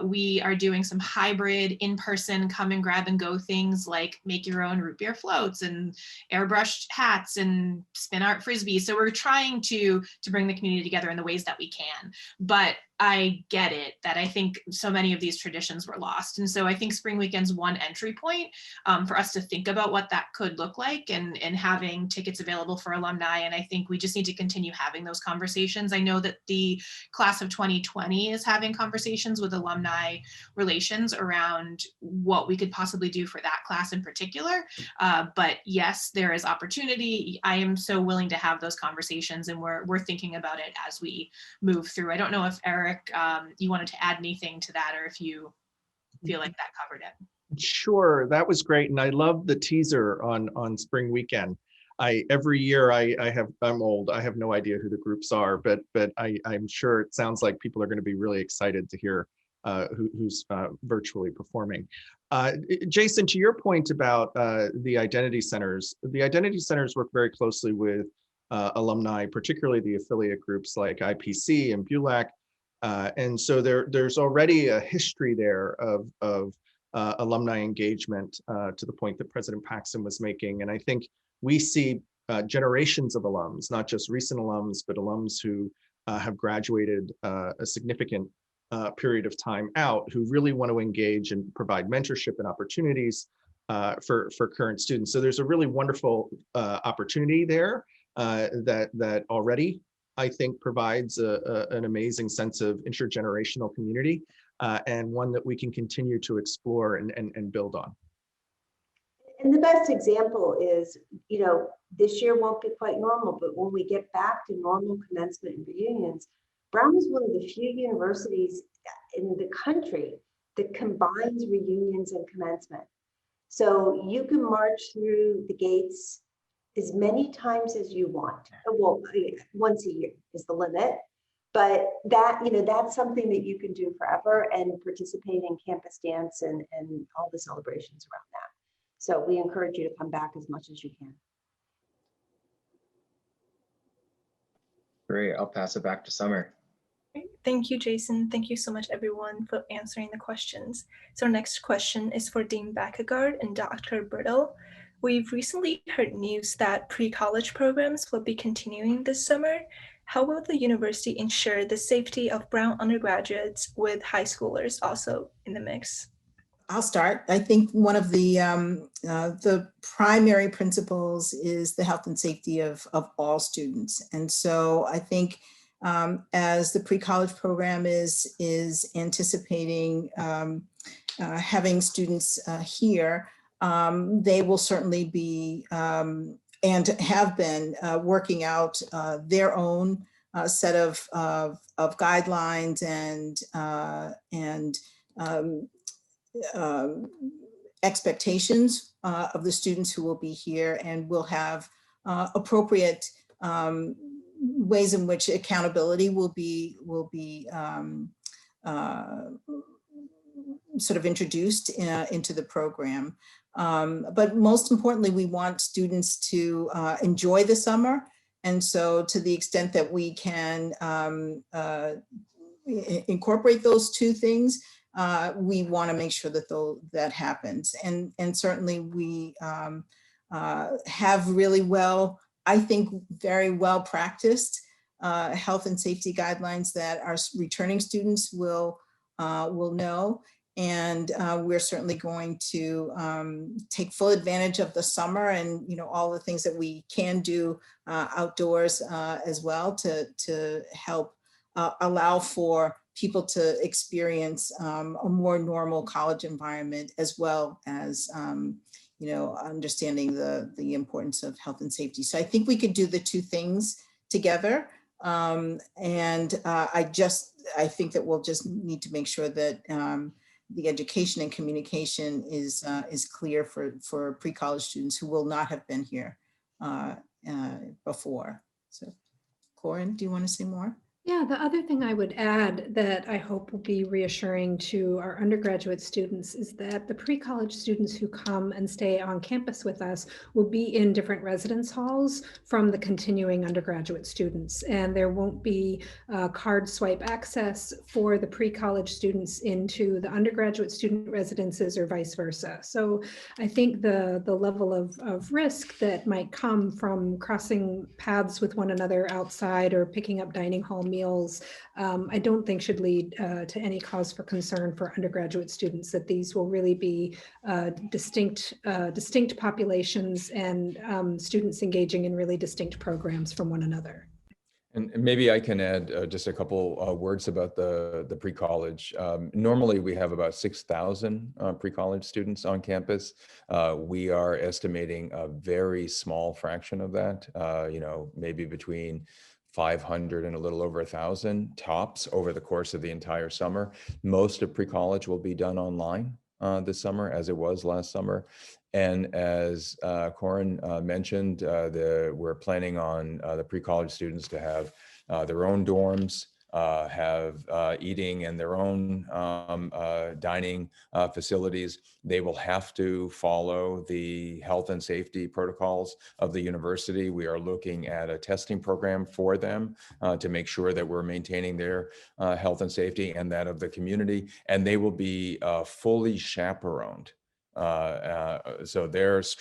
We are doing some hybrid in-person come and grab and go things, like make your own root beer floats and airbrushed hats and spin art frisbee. So we're trying to bring the community together in the ways that we can. But I get it that I think so many of these traditions were lost. And so I think spring weekend's one entry point for us to think about what that could look like, and having tickets available for alumni. And I think we just need to continue having those conversations. I know that the class of 2020 is having conversations with alumni relations around what we could possibly do for that class in particular. But yes, there is opportunity. I am so willing to have those conversations, and we're thinking about it as we move through. I don't know if Eric, you wanted to add anything to that, or if you feel like that covered it. Sure, that was great, and I love the teaser on spring weekend. Every year I'm old. I have no idea who the groups are, but I'm sure it sounds like people are going to be really excited to hear who's virtually performing. Jason, to your point about the identity centers work very closely with alumni, particularly the affiliate groups like IPC and BULAC. And so there's already a history there of alumni engagement, to the point that President Paxson was making. And I think we see generations of alums, not just recent alums, but alums who have graduated a significant period of time out, who really want to engage and provide mentorship and opportunities for current students. So there's a really wonderful opportunity there that already, I think, provides an amazing sense of intergenerational community, and one that we can continue to explore and build on. And the best example is, this year won't be quite normal, but when we get back to normal commencement and reunions, Brown is one of the few universities in the country that combines reunions and commencement. So you can march through the gates as many times as you want. Well, once a year is the limit, but that's something that you can do forever, and participate in campus dance and all the celebrations around that. So we encourage you to come back as much as you can. Great, I'll pass it back to Summer. Thank you, Jason. Thank you so much, everyone, for answering the questions. So our next question is for Dean Bakkegard and Dr. Britto. We've recently heard news that pre-college programs will be continuing this summer. How will the university ensure the safety of Brown undergraduates with high schoolers also in the mix? I'll start. I think one of the primary principles is the health and safety of all students. And so I think as the pre-college program is anticipating having students here, they will certainly be and have been working out their own set of guidelines and expectations of the students who will be here, and will have appropriate ways in which accountability will be sort of introduced into the program. But most importantly, we want students to enjoy the summer. And so to the extent that we can incorporate those two things, we want to make sure that that happens. And certainly we have really well, I think very well practiced health and safety guidelines that our returning students will know. And we're certainly going to take full advantage of the summer and all the things that we can do outdoors as well to help allow for people to experience a more normal college environment, as well as understanding the importance of health and safety. So I think we could do the two things together. I think that we'll just need to make sure that the education and communication is clear for pre-college students who will not have been here before. So, Koren, do you want to say more? Yeah, the other thing I would add that I hope will be reassuring to our undergraduate students is that the pre-college students who come and stay on campus with us will be in different residence halls from the continuing undergraduate students. And there won't be card swipe access for the pre-college students into the undergraduate student residences or vice versa. So I think the level of risk that might come from crossing paths with one another outside or picking up dining hall meals, I don't think should lead to any cause for concern for undergraduate students, that these will really be distinct populations and students engaging in really distinct programs from one another. And maybe I can add just a couple words about the pre-college. Normally we have about 6,000 pre-college students on campus. We are estimating a very small fraction of that, maybe between 500 and a little over 1,000 tops over the course of the entire summer. Most of pre-college will be done online this summer, as it was last summer. And as Koren mentioned, we're planning on the pre-college students to have their own dorms, have eating and their own dining facilities. They will have to follow the health and safety protocols of the university. We are looking at a testing program for them to make sure that we're maintaining their health and safety and that of the community. And they will be fully chaperoned. So it's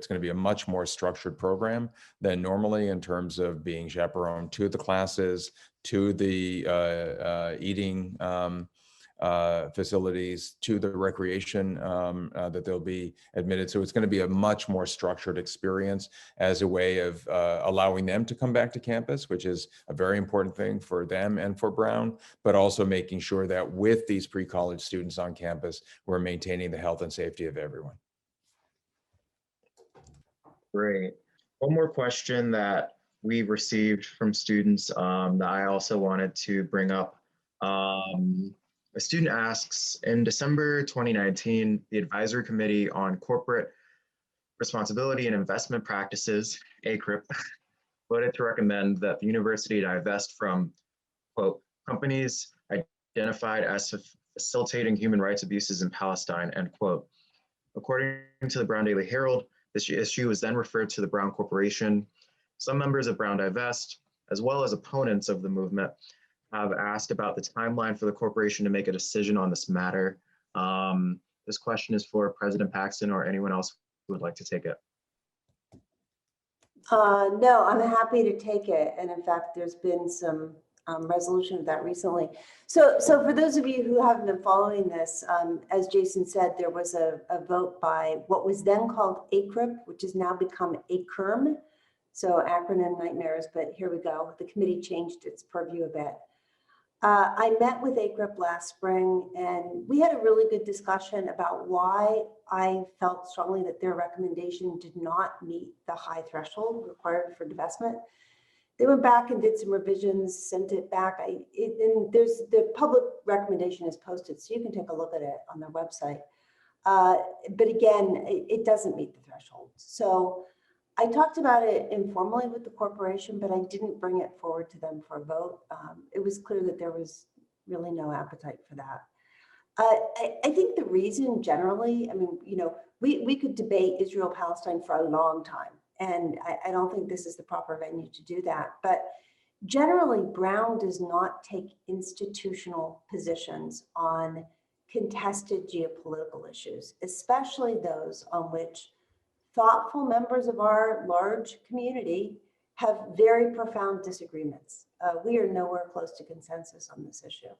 going to be a much more structured program than normally in terms of being chaperoned to the classes, to the eating facilities, to the recreation that they'll be admitted. So it's going to be a much more structured experience as a way of allowing them to come back to campus, which is a very important thing for them and for Brown, but also making sure that with these pre-college students on campus, we're maintaining the health and safety of everyone. Great. One more question that we received from students that I also wanted to bring up. A student asks, in December 2019, the Advisory Committee on Corporate Responsibility and Investment Practices, ACRIP, voted to recommend that the university divest from, quote, companies identified as facilitating human rights abuses in Palestine, end quote. According to the Brown Daily Herald, this issue was then referred to the Brown Corporation. Some members of Brown Divest, as well as opponents of the movement, have asked about the timeline for the corporation to make a decision on this matter. This question is for President Paxson or anyone else who would like to take it. No, I'm happy to take it. And in fact, there's been some resolution of that recently. So for those of you who haven't been following this, as Jason said, there was a vote by what was then called ACRIP, which has now become ACRM. So acronym nightmares, but here we go. The committee changed its purview a bit. I met with ACRIP last spring, and we had a really good discussion about why I felt strongly that their recommendation did not meet the high threshold required for divestment. They went back and did some revisions, sent it back. And there's the public recommendation is posted, so you can take a look at it on their website. But again, it doesn't meet the threshold. So I talked about it informally with the corporation, but I didn't bring it forward to them for a vote. It was clear that there was really no appetite for that. I think the reason generally, I mean, you know, we could debate Israel-Palestine for a long time, and I don't think this is the proper venue to do that. But generally, Brown does not take institutional positions on contested geopolitical issues, especially those on which thoughtful members of our large community have very profound disagreements. We are nowhere close to consensus on this issue.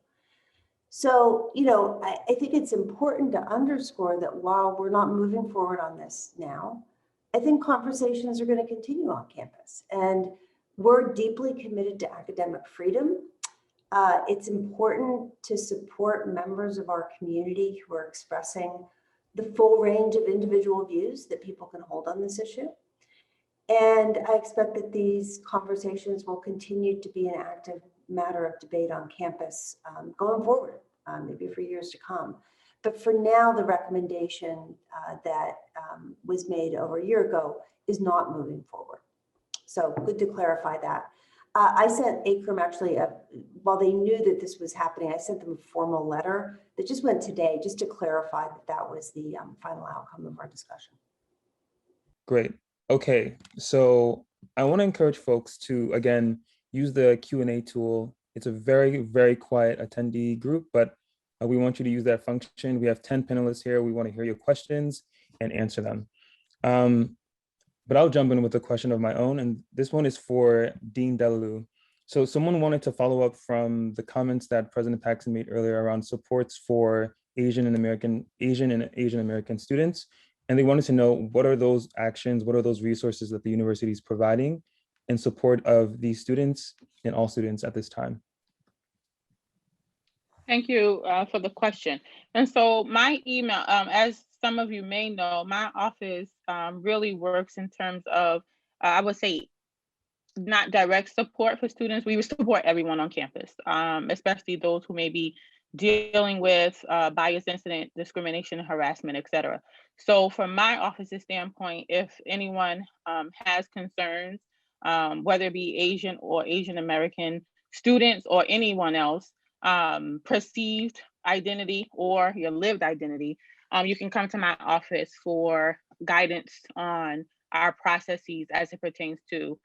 So, you know, I think it's important to underscore that while we're not moving forward on this now, I think conversations are going to continue on campus. And we're deeply committed to academic freedom. It's important to support members of our community who are expressing the full range of individual views that people can hold on this issue. And I expect that these conversations will continue to be an active matter of debate on campus going forward, maybe for years to come. But for now, the recommendation that was made over a year ago is not moving forward. So good to clarify that. I sent ACRIM actually, while they knew that this was happening, I sent them a formal letter that just went today just to clarify that that was the final outcome of our discussion. Great. Okay, so I want to encourage folks to, again, use the Q&A tool. It's a very, very quiet attendee group, but we want you to use that function. We have 10 panelists here. We want to hear your questions and answer them. But I'll jump in with a question of my own, and this one is for Dean Delalue. So someone wanted to follow up from the comments that President Paxson made earlier around supports for Asian and Asian American students. And they wanted to know, what are those actions, what are those resources that the university is providing in support of these students and all students at this time? Thank you for the question. And so my email, as some of you may know, my office really works in terms of, I would say, not direct support for students. We would support everyone on campus, especially those who may be dealing with bias incident, discrimination, harassment, et cetera. So from my office's standpoint, if anyone has concerns, whether it be Asian or Asian American students or anyone else, perceived identity or your lived identity, you can come to my office for guidance on our processes as it pertains to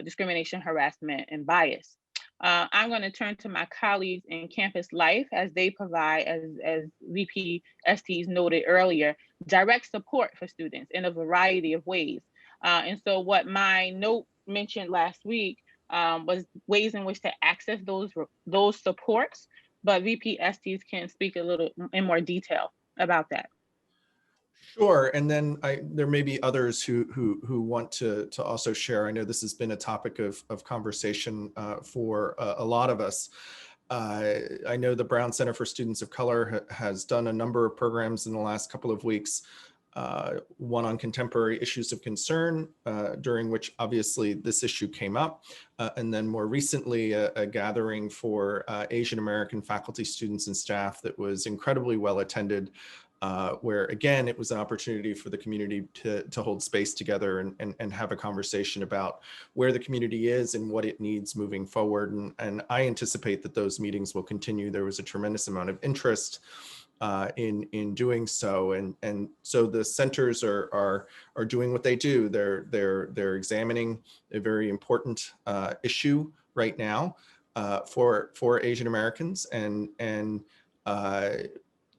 discrimination, harassment, and bias. I'm going to turn to my colleagues in campus life as they provide, as VP Estes noted earlier, direct support for students in a variety of ways. And so what my note mentioned last week was ways in which to access those supports, but VP Estes can speak a little in more detail about that. Sure, and then there may be others who want to also share. I know this has been a topic of conversation for a lot of us. I know the Brown Center for Students of Color has done a number of programs in the last couple of weeks, one on contemporary issues of concern, during which obviously this issue came up, and then more recently a gathering for Asian American faculty, students, and staff that was incredibly well attended, where again, it was an opportunity for the community to hold space together and have a conversation about where the community is and what it needs moving forward. And I anticipate that those meetings will continue. There was a tremendous amount of interest in doing so, and so the centers are doing what they do. They're examining a very important issue right now for Asian Americans, and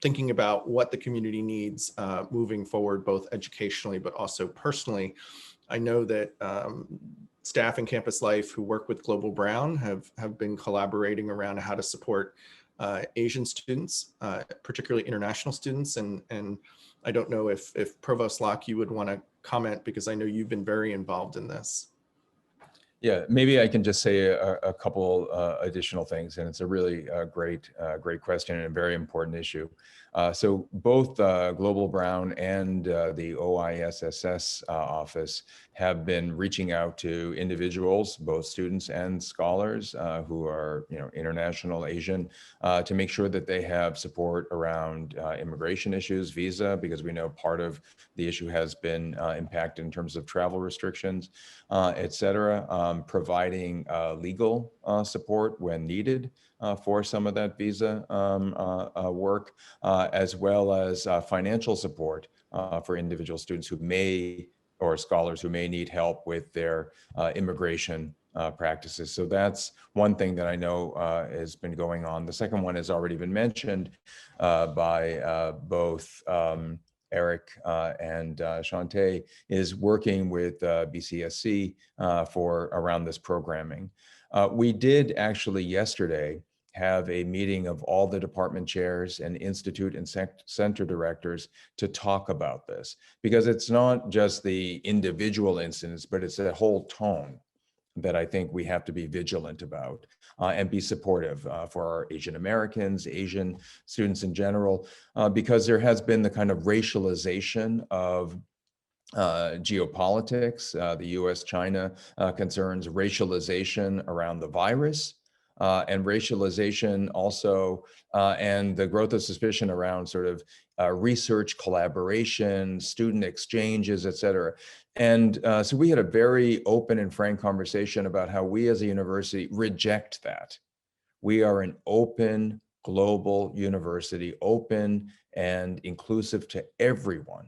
thinking about what the community needs moving forward, both educationally but also personally. I know that staff in campus life who work with Global Brown have been collaborating around how to support Asian students, particularly international students. And I don't know if Provost Locke, you would want to comment, because I know you've been very involved in this. Yeah, maybe I can just say a couple additional things, and it's a really great question and a very important issue. So both Global Brown and the OISSS office have been reaching out to individuals, both students and scholars who are, international Asian, to make sure that they have support around immigration issues, visa, because we know part of the issue has been impacted in terms of travel restrictions, et cetera, providing legal support when needed for some of that visa work, as well as financial support for individual students who may, or scholars who may need help with their immigration practices. So that's one thing that I know has been going on. The second one has already been mentioned by both Eric and Shontay, is working with BCSC for around this programming. We did actually yesterday have a meeting of all the department chairs and institute and center directors to talk about this, because it's not just the individual incidents, but it's a whole tone that I think we have to be vigilant about and be supportive for our Asian Americans, Asian students in general, because there has been the kind of racialization of geopolitics, the US-China concerns, racialization around the virus, and racialization also, and the growth of suspicion around sort of research collaboration, student exchanges, et cetera. And so we had a very open and frank conversation about how we as a university reject that. We are an open global university, open and inclusive to everyone,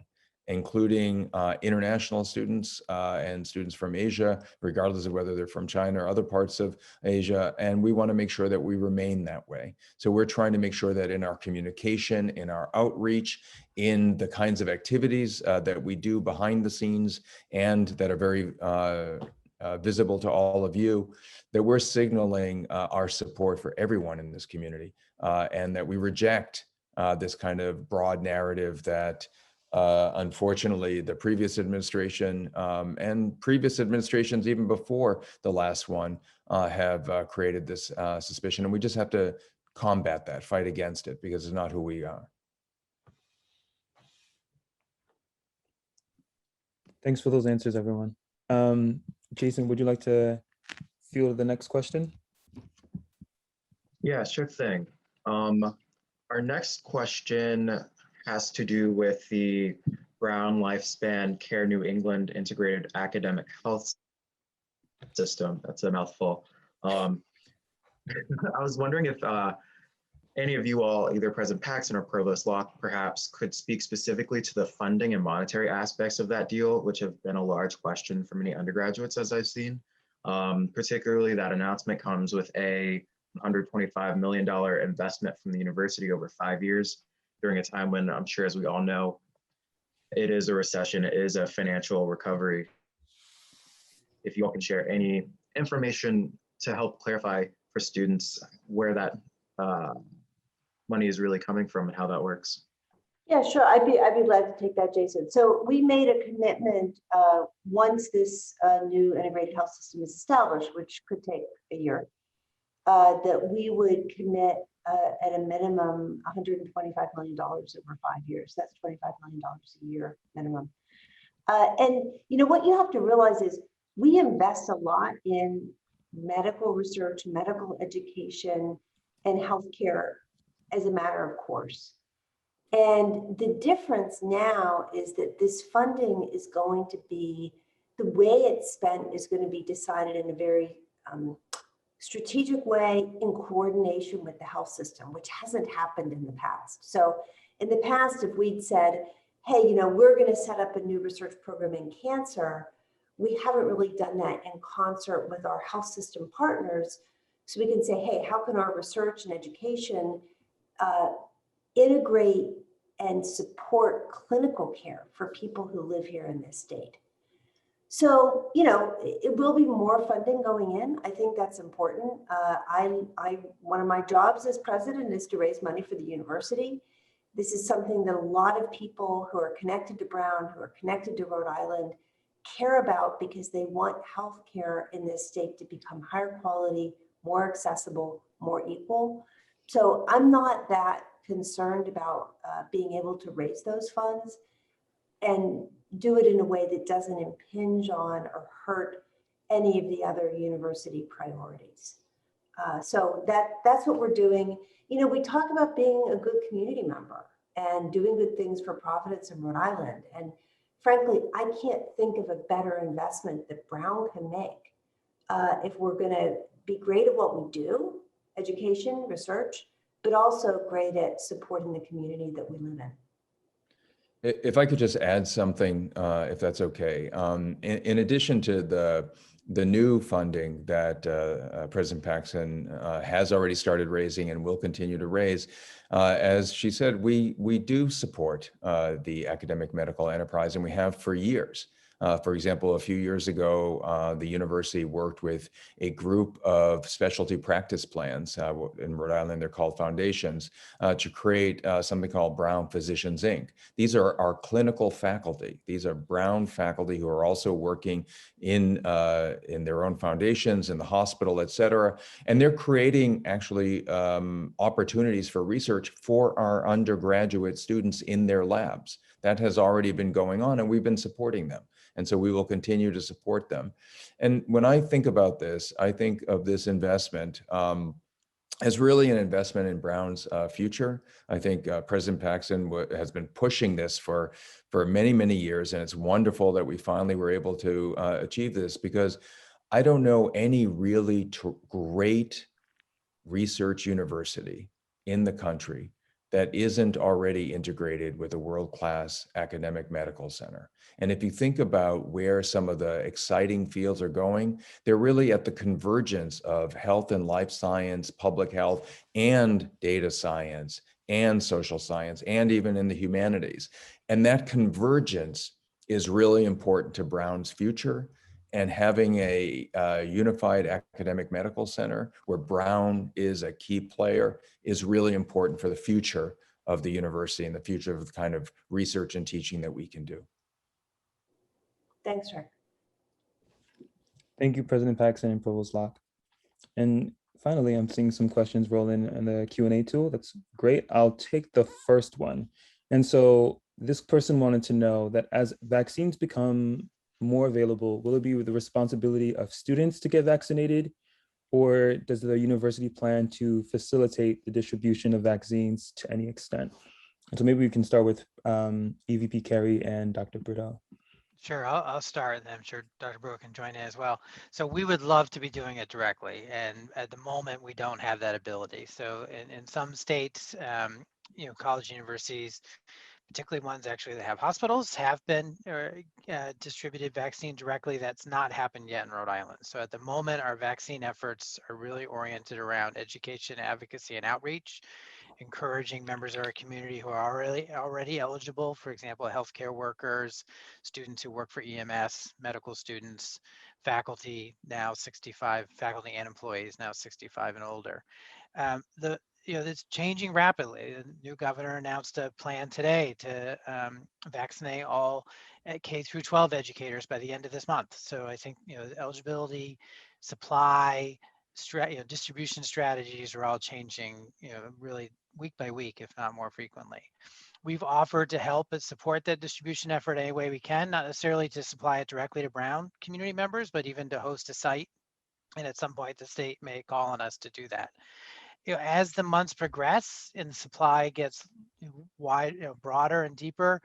including international students and students from Asia, regardless of whether they're from China or other parts of Asia. And we want to make sure that we remain that way. So we're trying to make sure that in our communication, in our outreach, in the kinds of activities that we do behind the scenes and that are very visible to all of you, that we're signaling our support for everyone in this community, and that we reject this kind of broad narrative that unfortunately, the previous administration and previous administrations, even before the last one, have created this suspicion. And we just have to combat that, fight against it, because it's not who we are. Thanks for those answers, everyone. Jason, would you like to field the next question? Yeah, sure thing. Our next question has to do with the Brown Lifespan Care New England Integrated Academic Health System. That's a mouthful. I was wondering if any of you all, either President Paxson or Provost Locke, perhaps could speak specifically to the funding and monetary aspects of that deal, which have been a large question for many undergraduates, as I've seen. Particularly, that announcement comes with a $125 million investment from the university over 5 years, during a time when I'm sure, as we all know, it is a recession, it is a financial recovery. If you all can share any information to help clarify for students where that money is really coming from and how that works. Yeah, sure. I'd be glad to take that, Jason. So we made a commitment once this new integrated health system is established, which could take a year, that we would commit at a minimum $125 million over 5 years. That's $25 million a year minimum. And what you have to realize is we invest a lot in medical research, medical education, and healthcare as a matter of course. And the difference now is that this funding is going to be, the way it's spent is going to be decided in a very strategic way in coordination with the health system, which hasn't happened in the past. So in the past, if we'd said, hey, we're going to set up a new research program in cancer, we haven't really done that in concert with our health system partners. So we can say, hey, how can our research and education integrate and support clinical care for people who live here in this state? So, it will be more funding going in. I think that's important. One of my jobs as president is to raise money for the university. This is something that a lot of people who are connected to Brown, who are connected to Rhode Island, care about because they want healthcare in this state to become higher quality, more accessible, more equal. So I'm not that concerned about being able to raise those funds and do it in a way that doesn't impinge on or hurt any of the other university priorities. So that's what we're doing. You know, we talk about being a good community member and doing good things for Providence and Rhode Island. And frankly, I can't think of a better investment that Brown can make if we're going to be great at what we do, education, research, but also great at supporting the community that we live in. If I could just add something, if that's okay. In addition to the new funding that President Paxson has already started raising and will continue to raise, as she said, we do support the academic medical enterprise, and we have for years. For example, a few years ago, the university worked with a group of specialty practice plans. In Rhode Island, they're called foundations, to create something called Brown Physicians, Inc. These are our clinical faculty. These are Brown faculty who are also working in their own foundations, in the hospital, et cetera. And they're creating actually opportunities for research for our undergraduate students in their labs. That has already been going on, and we've been supporting them. And so we will continue to support them. And when I think about this, I think of this investment as really an investment in Brown's future. I think President Paxson has been pushing this for many, many years. And it's wonderful that we finally were able to achieve this, because I don't know any really great research university in the country that isn't already integrated with a world-class academic medical center. And if you think about where some of the exciting fields are going, they're really at the convergence of health and life science, public health, and data science, and social science, and even in the humanities. And that convergence is really important to Brown's future. And having a unified academic medical center where Brown is a key player is really important for the future of the university and the future of the kind of research and teaching that we can do. Thanks, Rick. Thank you, President Paxson and Provost Locke. And finally, I'm seeing some questions roll in the Q&A tool. That's great. I'll take the first one. And so this person wanted to know that as vaccines become more available, will it be the responsibility of students to get vaccinated, or does the university plan to facilitate the distribution of vaccines to any extent? And so maybe we can start with EVP Carey and Dr. Britto. Sure, I'll start, and I'm sure Dr. Brewer can join in as well. So we would love to be doing it directly, and at the moment we don't have that ability. So in some states, college universities, particularly ones actually that have hospitals, have been distributed vaccine directly. That's not happened yet in Rhode Island. So at the moment, our vaccine efforts are really oriented around education, advocacy, and outreach, encouraging members of our community who are already eligible, for example, healthcare workers, students who work for EMS, medical students, faculty now 65, faculty and employees now 65 and older. It's changing rapidly. The new governor announced a plan today to vaccinate all K through 12 educators by the end of this month. So I think eligibility, supply, distribution strategies are all changing, really week by week, if not more frequently. We've offered to help and support that distribution effort any way we can, not necessarily to supply it directly to Brown community members, but even to host a site. And at some point, the state may call on us to do that. As the months progress and the supply gets broader and deeper,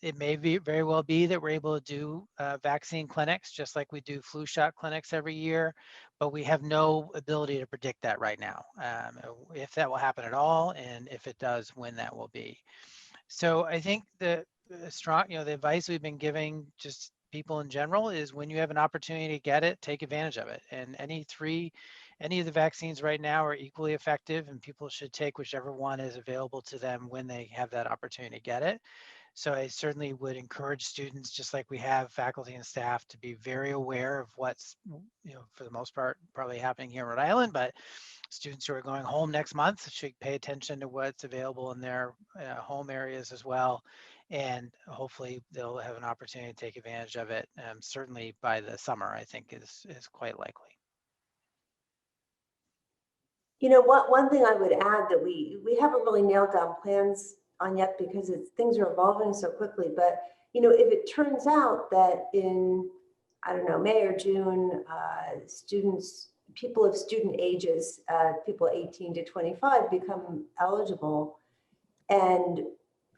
it may very well be that we're able to do vaccine clinics, just like we do flu shot clinics every year, but we have no ability to predict that right now, if that will happen at all, and if it does, when that will be. So I think the advice we've been giving just people in general is when you have an opportunity to get it, take advantage of it. And any of the vaccines right now are equally effective, and people should take whichever one is available to them when they have that opportunity to get it. So I certainly would encourage students, just like we have faculty and staff, to be very aware of what's, for the most part, probably happening here in Rhode Island, but students who are going home next month should pay attention to what's available in their home areas as well, and hopefully they'll have an opportunity to take advantage of it. Certainly by the summer, I think is quite likely. You know, one thing I would add that we haven't really nailed down plans on yet because things are evolving so quickly. But, you know, if it turns out that in, I don't know, May or June, people of student ages, people 18 to 25 become eligible, and,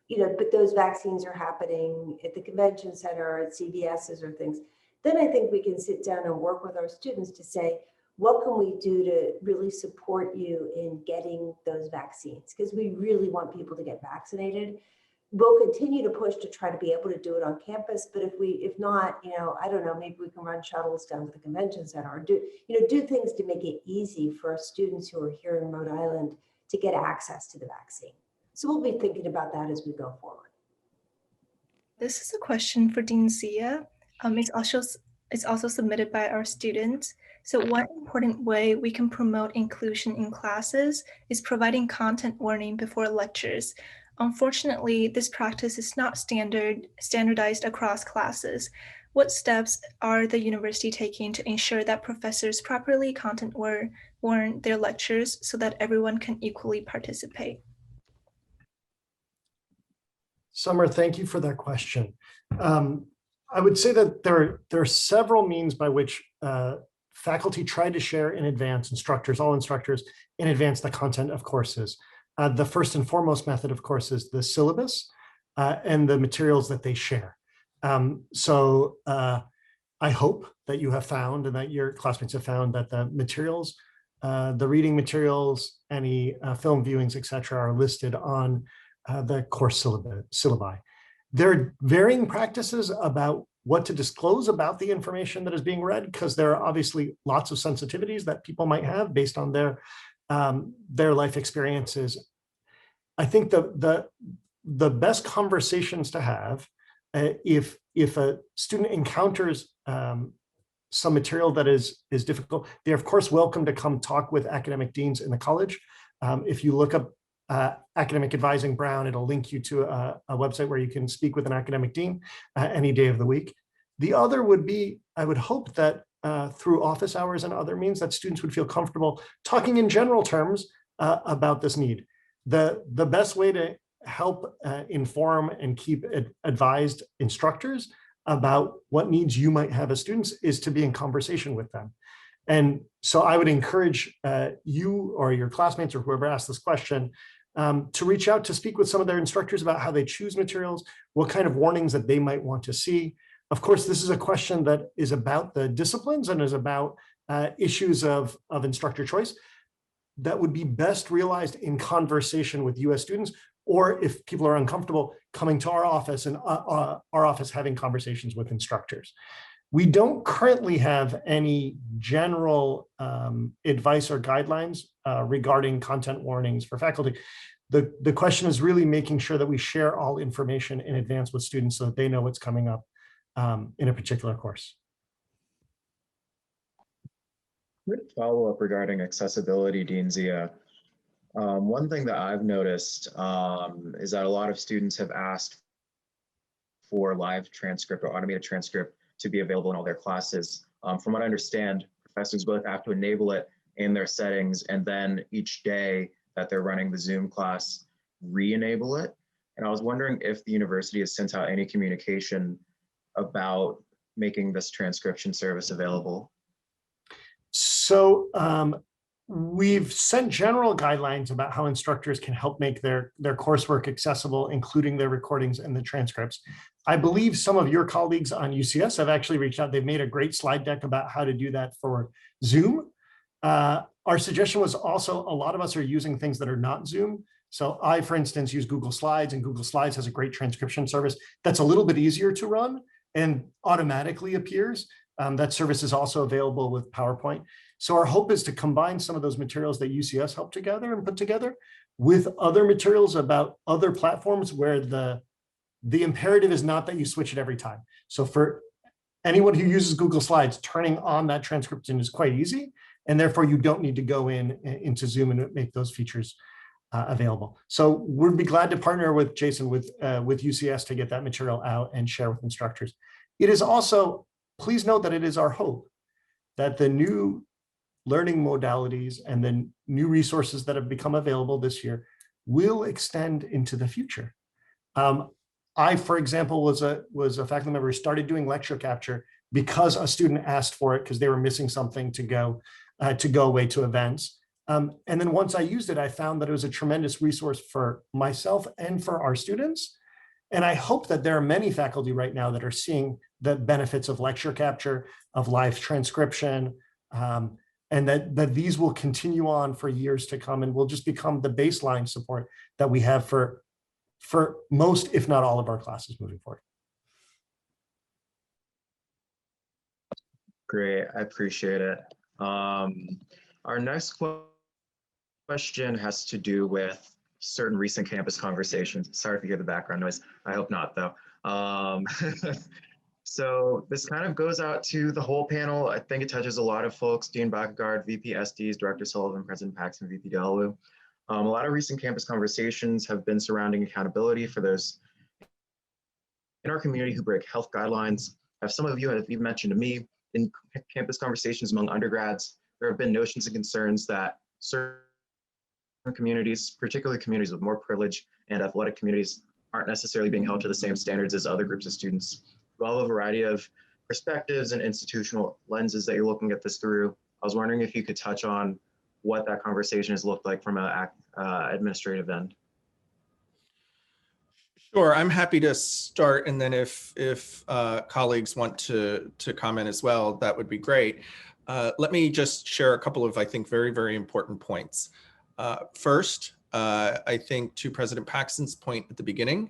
you know, but those vaccines are happening at the convention center, at CVS's or things, then I think we can sit down and work with our students to say, what can we do to really support you in getting those vaccines? Because we really want people to get vaccinated. We'll continue to push to try to be able to do it on campus, but if not, you know, I don't know, maybe we can run shuttles down to the convention center or do things to make it easy for our students who are here in Rhode Island to get access to the vaccine. So we'll be thinking about that as we go forward. This is a question for Dean Zia. It's also submitted by our students. So one important way we can promote inclusion in classes is providing content warning before lectures. Unfortunately, this practice is not standardized across classes. What steps are the university taking to ensure that professors properly content warn their lectures so that everyone can equally participate? Summer, thank you for that question. I would say that there are several means by which faculty try to share in advance, all instructors in advance the content of courses. The first and foremost method, of course, is the syllabus and the materials that they share. So I hope that you have found and that your classmates have found that the materials, the reading materials, any film viewings, etc., are listed on the course syllabi. There are varying practices about what to disclose about the information that is being read, because there are obviously lots of sensitivities that people might have based on their life experiences. I think the best conversations to have, if a student encounters some material that is difficult, they're of course welcome to come talk with academic deans in the college. If you look up Academic Advising Brown, it'll link you to a website where you can speak with an academic dean any day of the week. The other would be, I would hope that through office hours and other means, that students would feel comfortable talking in general terms about this need. The best way to help inform and keep advised instructors about what needs you might have as students is to be in conversation with them. And so I would encourage you or your classmates or whoever asked this question to reach out to speak with some of their instructors about how they choose materials, what kind of warnings that they might want to see. Of course, this is a question that is about the disciplines and is about issues of instructor choice that would be best realized in conversation with US students, or if people are uncomfortable, coming to our office and our office having conversations with instructors. We don't currently have any general advice or guidelines regarding content warnings for faculty. The question is really making sure that we share all information in advance with students so that they know what's coming up in a particular course. Follow up regarding accessibility, Dean Zia. One thing that I've noticed is that a lot of students have asked for live transcript or automated transcript to be available in all their classes. From what I understand, professors both have to enable it in their settings, and then each day that they're running the Zoom class, re-enable it. And I was wondering if the university has sent out any communication about making this transcription service available. So we've sent general guidelines about how instructors can help make their coursework accessible, including their recordings and the transcripts. I believe some of your colleagues on UCS have actually reached out. They've made a great slide deck about how to do that for Zoom. Our suggestion was also, a lot of us are using things that are not Zoom. So I, for instance, use Google Slides, and Google Slides has a great transcription service that's a little bit easier to run and automatically appears. That service is also available with PowerPoint. So our hope is to combine some of those materials that UCS helped together and put together with other materials about other platforms where the imperative is not that you switch it every time. So for anyone who uses Google Slides, turning on that transcription is quite easy, and therefore you don't need to go into Zoom and make those features available. So we'd be glad to partner with Jason with UCS to get that material out and share with instructors. It is also, please note that it is our hope that the new learning modalities and the new resources that have become available this year will extend into the future. I, for example, was a faculty member who started doing lecture capture because a student asked for it because they were missing something to go away to events. And then once I used it, I found that it was a tremendous resource for myself and for our students. And I hope that there are many faculty right now that are seeing the benefits of lecture capture, of live transcription, and that these will continue on for years to come and will just become the baseline support that we have for most, if not all, of our classes moving forward. Great, I appreciate it. Our next question has to do with certain recent campus conversations. Sorry if you hear the background noise. I hope not, though. So this kind of goes out to the whole panel. I think it touches a lot of folks: Dean Bakkegard, VP Estes, Director Sullivan, President Paxson, VP Delalue. A lot of recent campus conversations have been surrounding accountability for those in our community who break health guidelines. As some of you have even mentioned to me, in campus conversations among undergrads, there have been notions and concerns that certain communities, particularly communities with more privilege and athletic communities, aren't necessarily being held to the same standards as other groups of students. We all have a variety of perspectives and institutional lenses that you're looking at this through. I was wondering if you could touch on what that conversation has looked like from an administrative end. Sure, I'm happy to start, and then if colleagues want to comment as well, that would be great. Let me just share a couple of, I think, very, very important points. First, I think to President Paxson's point at the beginning,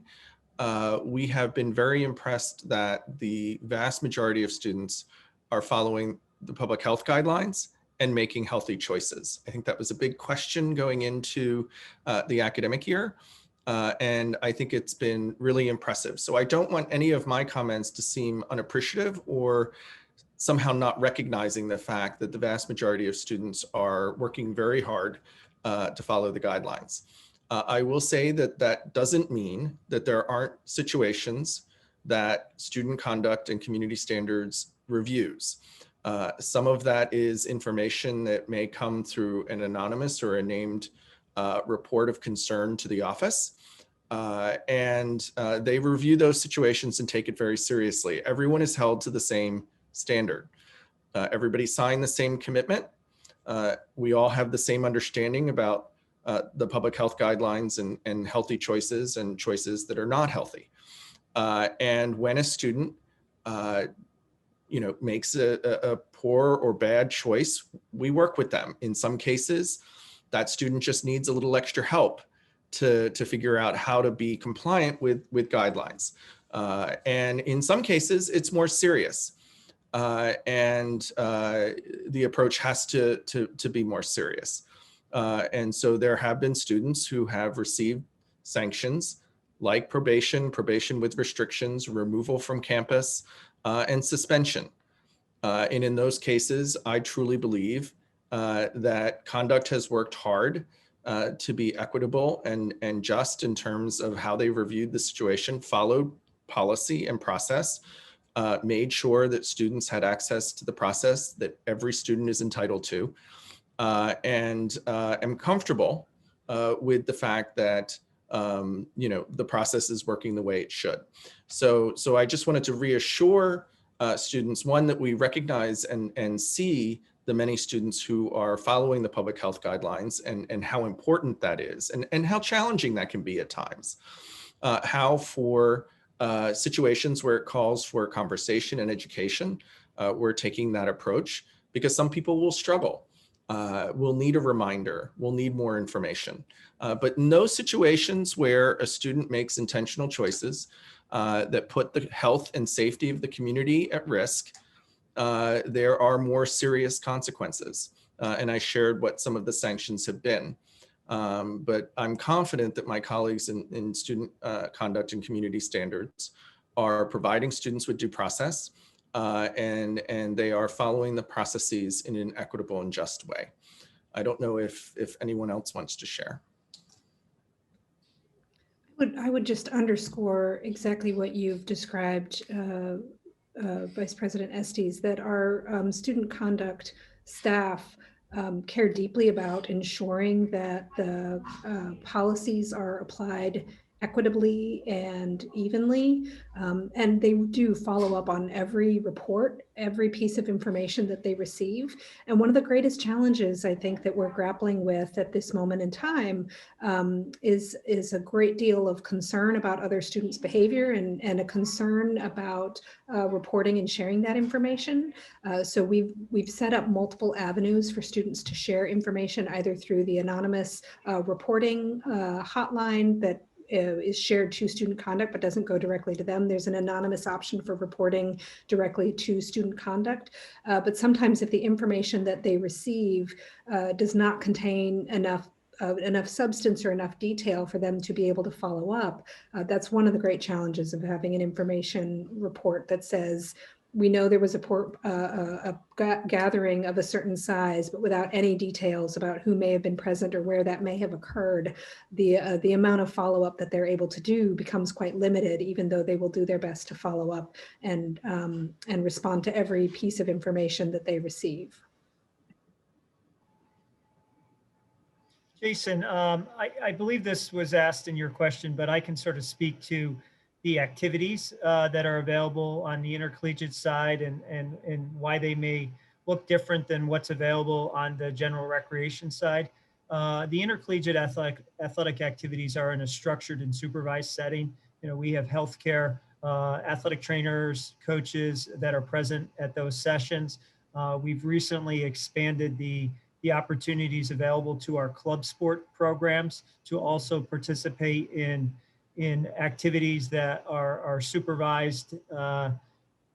we have been very impressed that the vast majority of students are following the public health guidelines and making healthy choices. I think that was a big question going into the academic year. And I think it's been really impressive. So I don't want any of my comments to seem unappreciative or somehow not recognizing the fact that the vast majority of students are working very hard to follow the guidelines. I will say that that doesn't mean that there aren't situations that student conduct and community standards reviews. Some of that is information that may come through an anonymous or a named report of concern to the office. And they review those situations and take it very seriously. Everyone is held to the same standard. Everybody signed the same commitment. We all have the same understanding about the public health guidelines and healthy choices and choices that are not healthy. And when a student makes a poor or bad choice, we work with them. In some cases, that student just needs a little extra help to figure out how to be compliant with guidelines. And in some cases, it's more serious. And the approach has to be more serious. And so there have been students who have received sanctions like probation with restrictions, removal from campus, and suspension. And in those cases, I truly believe that conduct has worked hard to be equitable and just in terms of how they reviewed the situation, followed policy and process, made sure that students had access to the process that every student is entitled to, and am comfortable with the fact that the process is working the way it should. So I just wanted to reassure students, one, that we recognize and see the many students who are following the public health guidelines and how important that is and how challenging that can be at times. How for situations where it calls for conversation and education, we're taking that approach because some people will struggle, will need a reminder, will need more information. But in those situations where a student makes intentional choices that put the health and safety of the community at risk, there are more serious consequences. And I shared what some of the sanctions have been. But I'm confident that my colleagues in student conduct and community standards are providing students with due process, and they are following the processes in an equitable and just way. I don't know if anyone else wants to share. I would just underscore exactly what you've described, Vice President Estes, that our student conduct staff care deeply about ensuring that the policies are applied equitably and evenly. And they do follow up on every report, every piece of information that they receive. And one of the greatest challenges I think that we're grappling with at this moment in time is a great deal of concern about other students' behavior and a concern about reporting and sharing that information. So we've set up multiple avenues for students to share information, either through the anonymous reporting hotline that is shared to student conduct but doesn't go directly to them. There's an anonymous option for reporting directly to student conduct. But sometimes if the information that they receive does not contain enough substance or enough detail for them to be able to follow up, that's one of the great challenges of having an information report that says, we know there was a gathering of a certain size, but without any details about who may have been present or where that may have occurred. The amount of follow-up that they're able to do becomes quite limited, even though they will do their best to follow up and respond to every piece of information that they receive. Jason, I believe this was asked in your question, but I can sort of speak to the activities that are available on the intercollegiate side and why they may look different than what's available on the general recreation side. The intercollegiate athletic activities are in a structured and supervised setting. You know, we have healthcare, athletic trainers, coaches that are present at those sessions. We've recently expanded the opportunities available to our club sport programs to also participate in activities that are supervised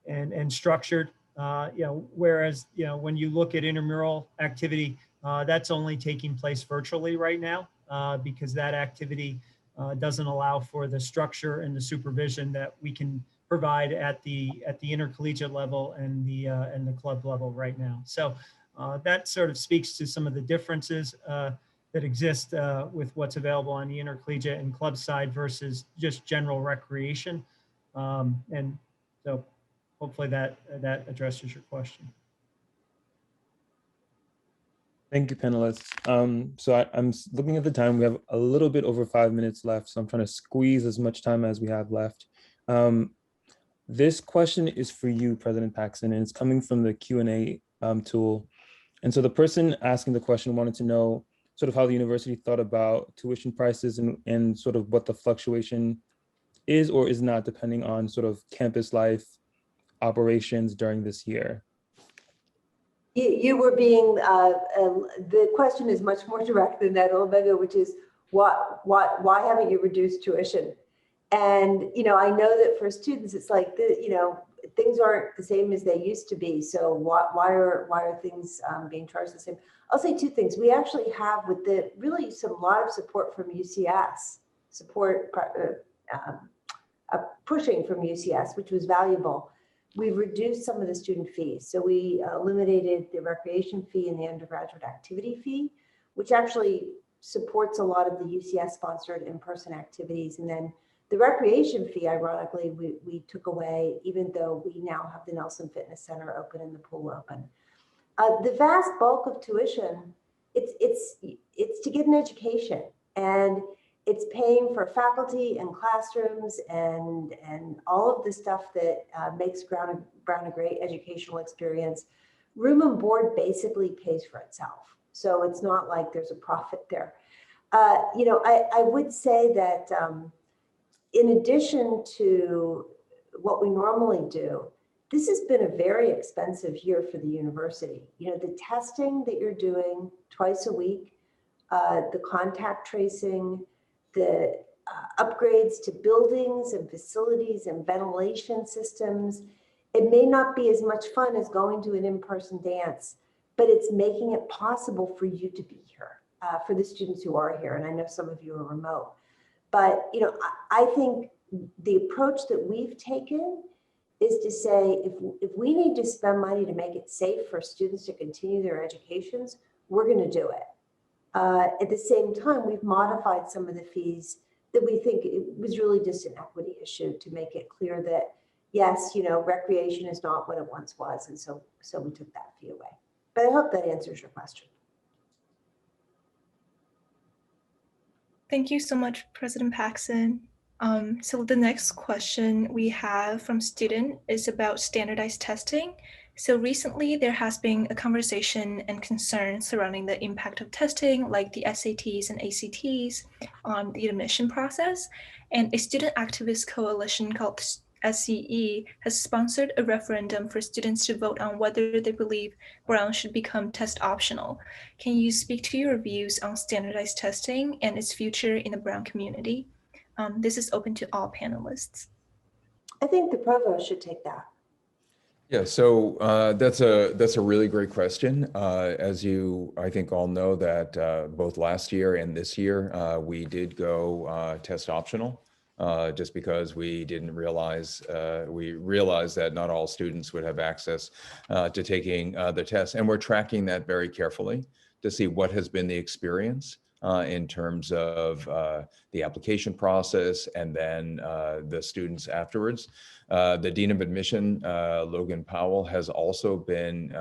and structured. Whereas when you look at intramural activity, that's only taking place virtually right now because that activity doesn't allow for the structure and the supervision that we can provide at the intercollegiate level and the club level right now. So that sort of speaks to some of the differences that exist with what's available on the intercollegiate and club side versus just general recreation. And so hopefully that addresses your question. Thank you, panelists. So I'm looking at the time. We have a little bit over 5 minutes left, so I'm trying to squeeze as much time as we have left. This question is for you, President Paxson, and it's coming from the Q&A tool. And so the person asking the question wanted to know sort of how the university thought about tuition prices and sort of what the fluctuation is or is not depending on sort of campus life operations during this year. You were being, the question is much more direct than that, Olabega, which is why haven't you reduced tuition? And, I know that for students, it's like, things aren't the same as they used to be. So why are things being charged the same? I'll say two things. We actually have with the really lot of support from UCS, pushing from UCS, which was valuable. We've reduced some of the student fees. So we eliminated the recreation fee and the undergraduate activity fee, which actually supports a lot of the UCS sponsored in-person activities. And then the recreation fee, ironically, we took away, even though we now have the Nelson Fitness Center open and the pool open. The vast bulk of tuition, it's to get an education, and it's paying for faculty and classrooms and all of the stuff that makes Brown a great educational experience. Room and board basically pays for itself, so it's not like there's a profit there. I would say that in addition to what we normally do, this has been a very expensive year for the university. The testing that you're doing twice a week, the contact tracing, the upgrades to buildings and facilities and ventilation systems. It may not be as much fun as going to an in-person dance, but it's making it possible for you to be here, for the students who are here. And I know some of you are remote. But I think the approach that we've taken is to say, if we need to spend money to make it safe for students to continue their educations, we're going to do it. At the same time, we've modified some of the fees that we think it was really just an equity issue to make it clear that, yes, you know, recreation is not what it once was. And so we took that fee away. But I hope that answers your question. Thank you so much, President Paxson. So the next question we have from student is about standardized testing. So recently there has been a conversation and concern surrounding the impact of testing, like the SATs and ACTs, on the admission process. And a student activist coalition called SCE has sponsored a referendum for students to vote on whether they believe Brown should become test optional. Can you speak to your views on standardized testing and its future in the Brown community? This is open to all panelists. I think the provost should take that. Yeah, so that's a really great question. As you, I think, all know that both last year and this year, we did go test optional, just because we didn't realize, we realized that not all students would have access to taking the test. And we're tracking that very carefully to see what has been the experience in terms of the application process and then the students afterwards. The Dean of Admission, Logan Powell, has also been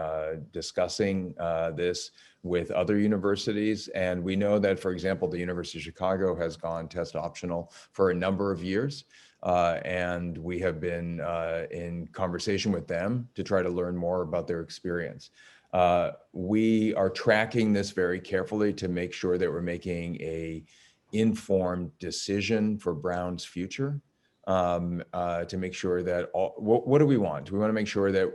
discussing this with other universities. And we know that, for example, the University of Chicago has gone test optional for a number of years. And we have been in conversation with them to try to learn more about their experience. We are tracking this very carefully to make sure that we're making a informed decision for Brown's future, to make sure that what do we want? We want to make sure that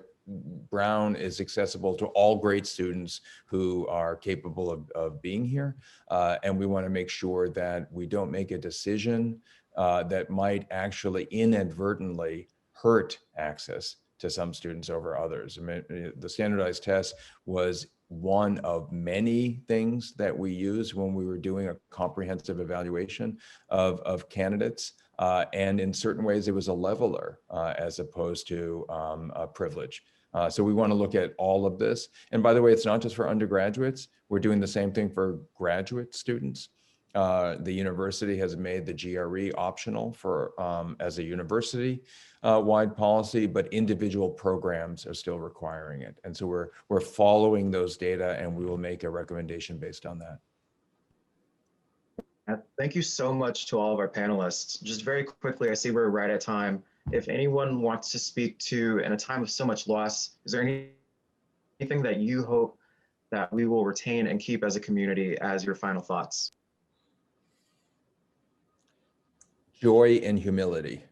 Brown is accessible to all great students who are capable of being here. And we want to make sure that we don't make a decision that might actually inadvertently hurt access to some students over others. I mean, the standardized test was one of many things that we used when we were doing a comprehensive evaluation of candidates. And in certain ways, it was a leveler as opposed to a privilege. So we want to look at all of this. And by the way, it's not just for undergraduates. We're doing the same thing for graduate students. The university has made the GRE optional for as a university-wide policy, but individual programs are still requiring it. And so we're following those data, and we will make a recommendation based on that. Thank you so much to all of our panelists. Just very quickly, I see we're right at time. If anyone wants to speak to, in a time of so much loss, is there anything that you hope that we will retain and keep as a community as your final thoughts? Joy and humility.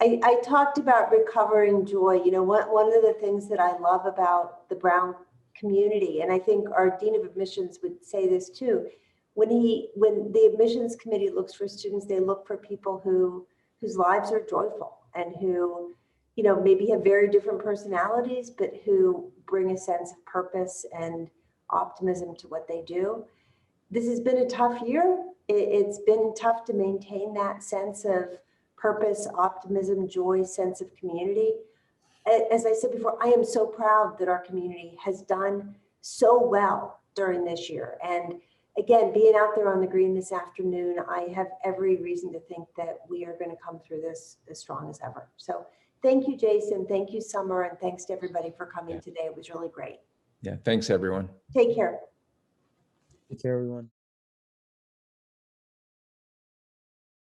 I talked about recovering joy. You know, one of the things that I love about the Brown community, and I think our Dean of Admissions would say this too, when the admissions committee looks for students, they look for people whose lives are joyful and who, you know, maybe have very different personalities, but who bring a sense of purpose and optimism to what they do. This has been a tough year. It's been tough to maintain that sense of purpose, optimism, joy, sense of community. As I said before, I am so proud that our community has done so well during this year. And again, being out there on the green this afternoon, I have every reason to think that we are going to come through this as strong as ever. So thank you, Jason. Thank you, Summer. And thanks to everybody for coming today. It was really great. Yeah, thanks, everyone. Take care. Take care, everyone.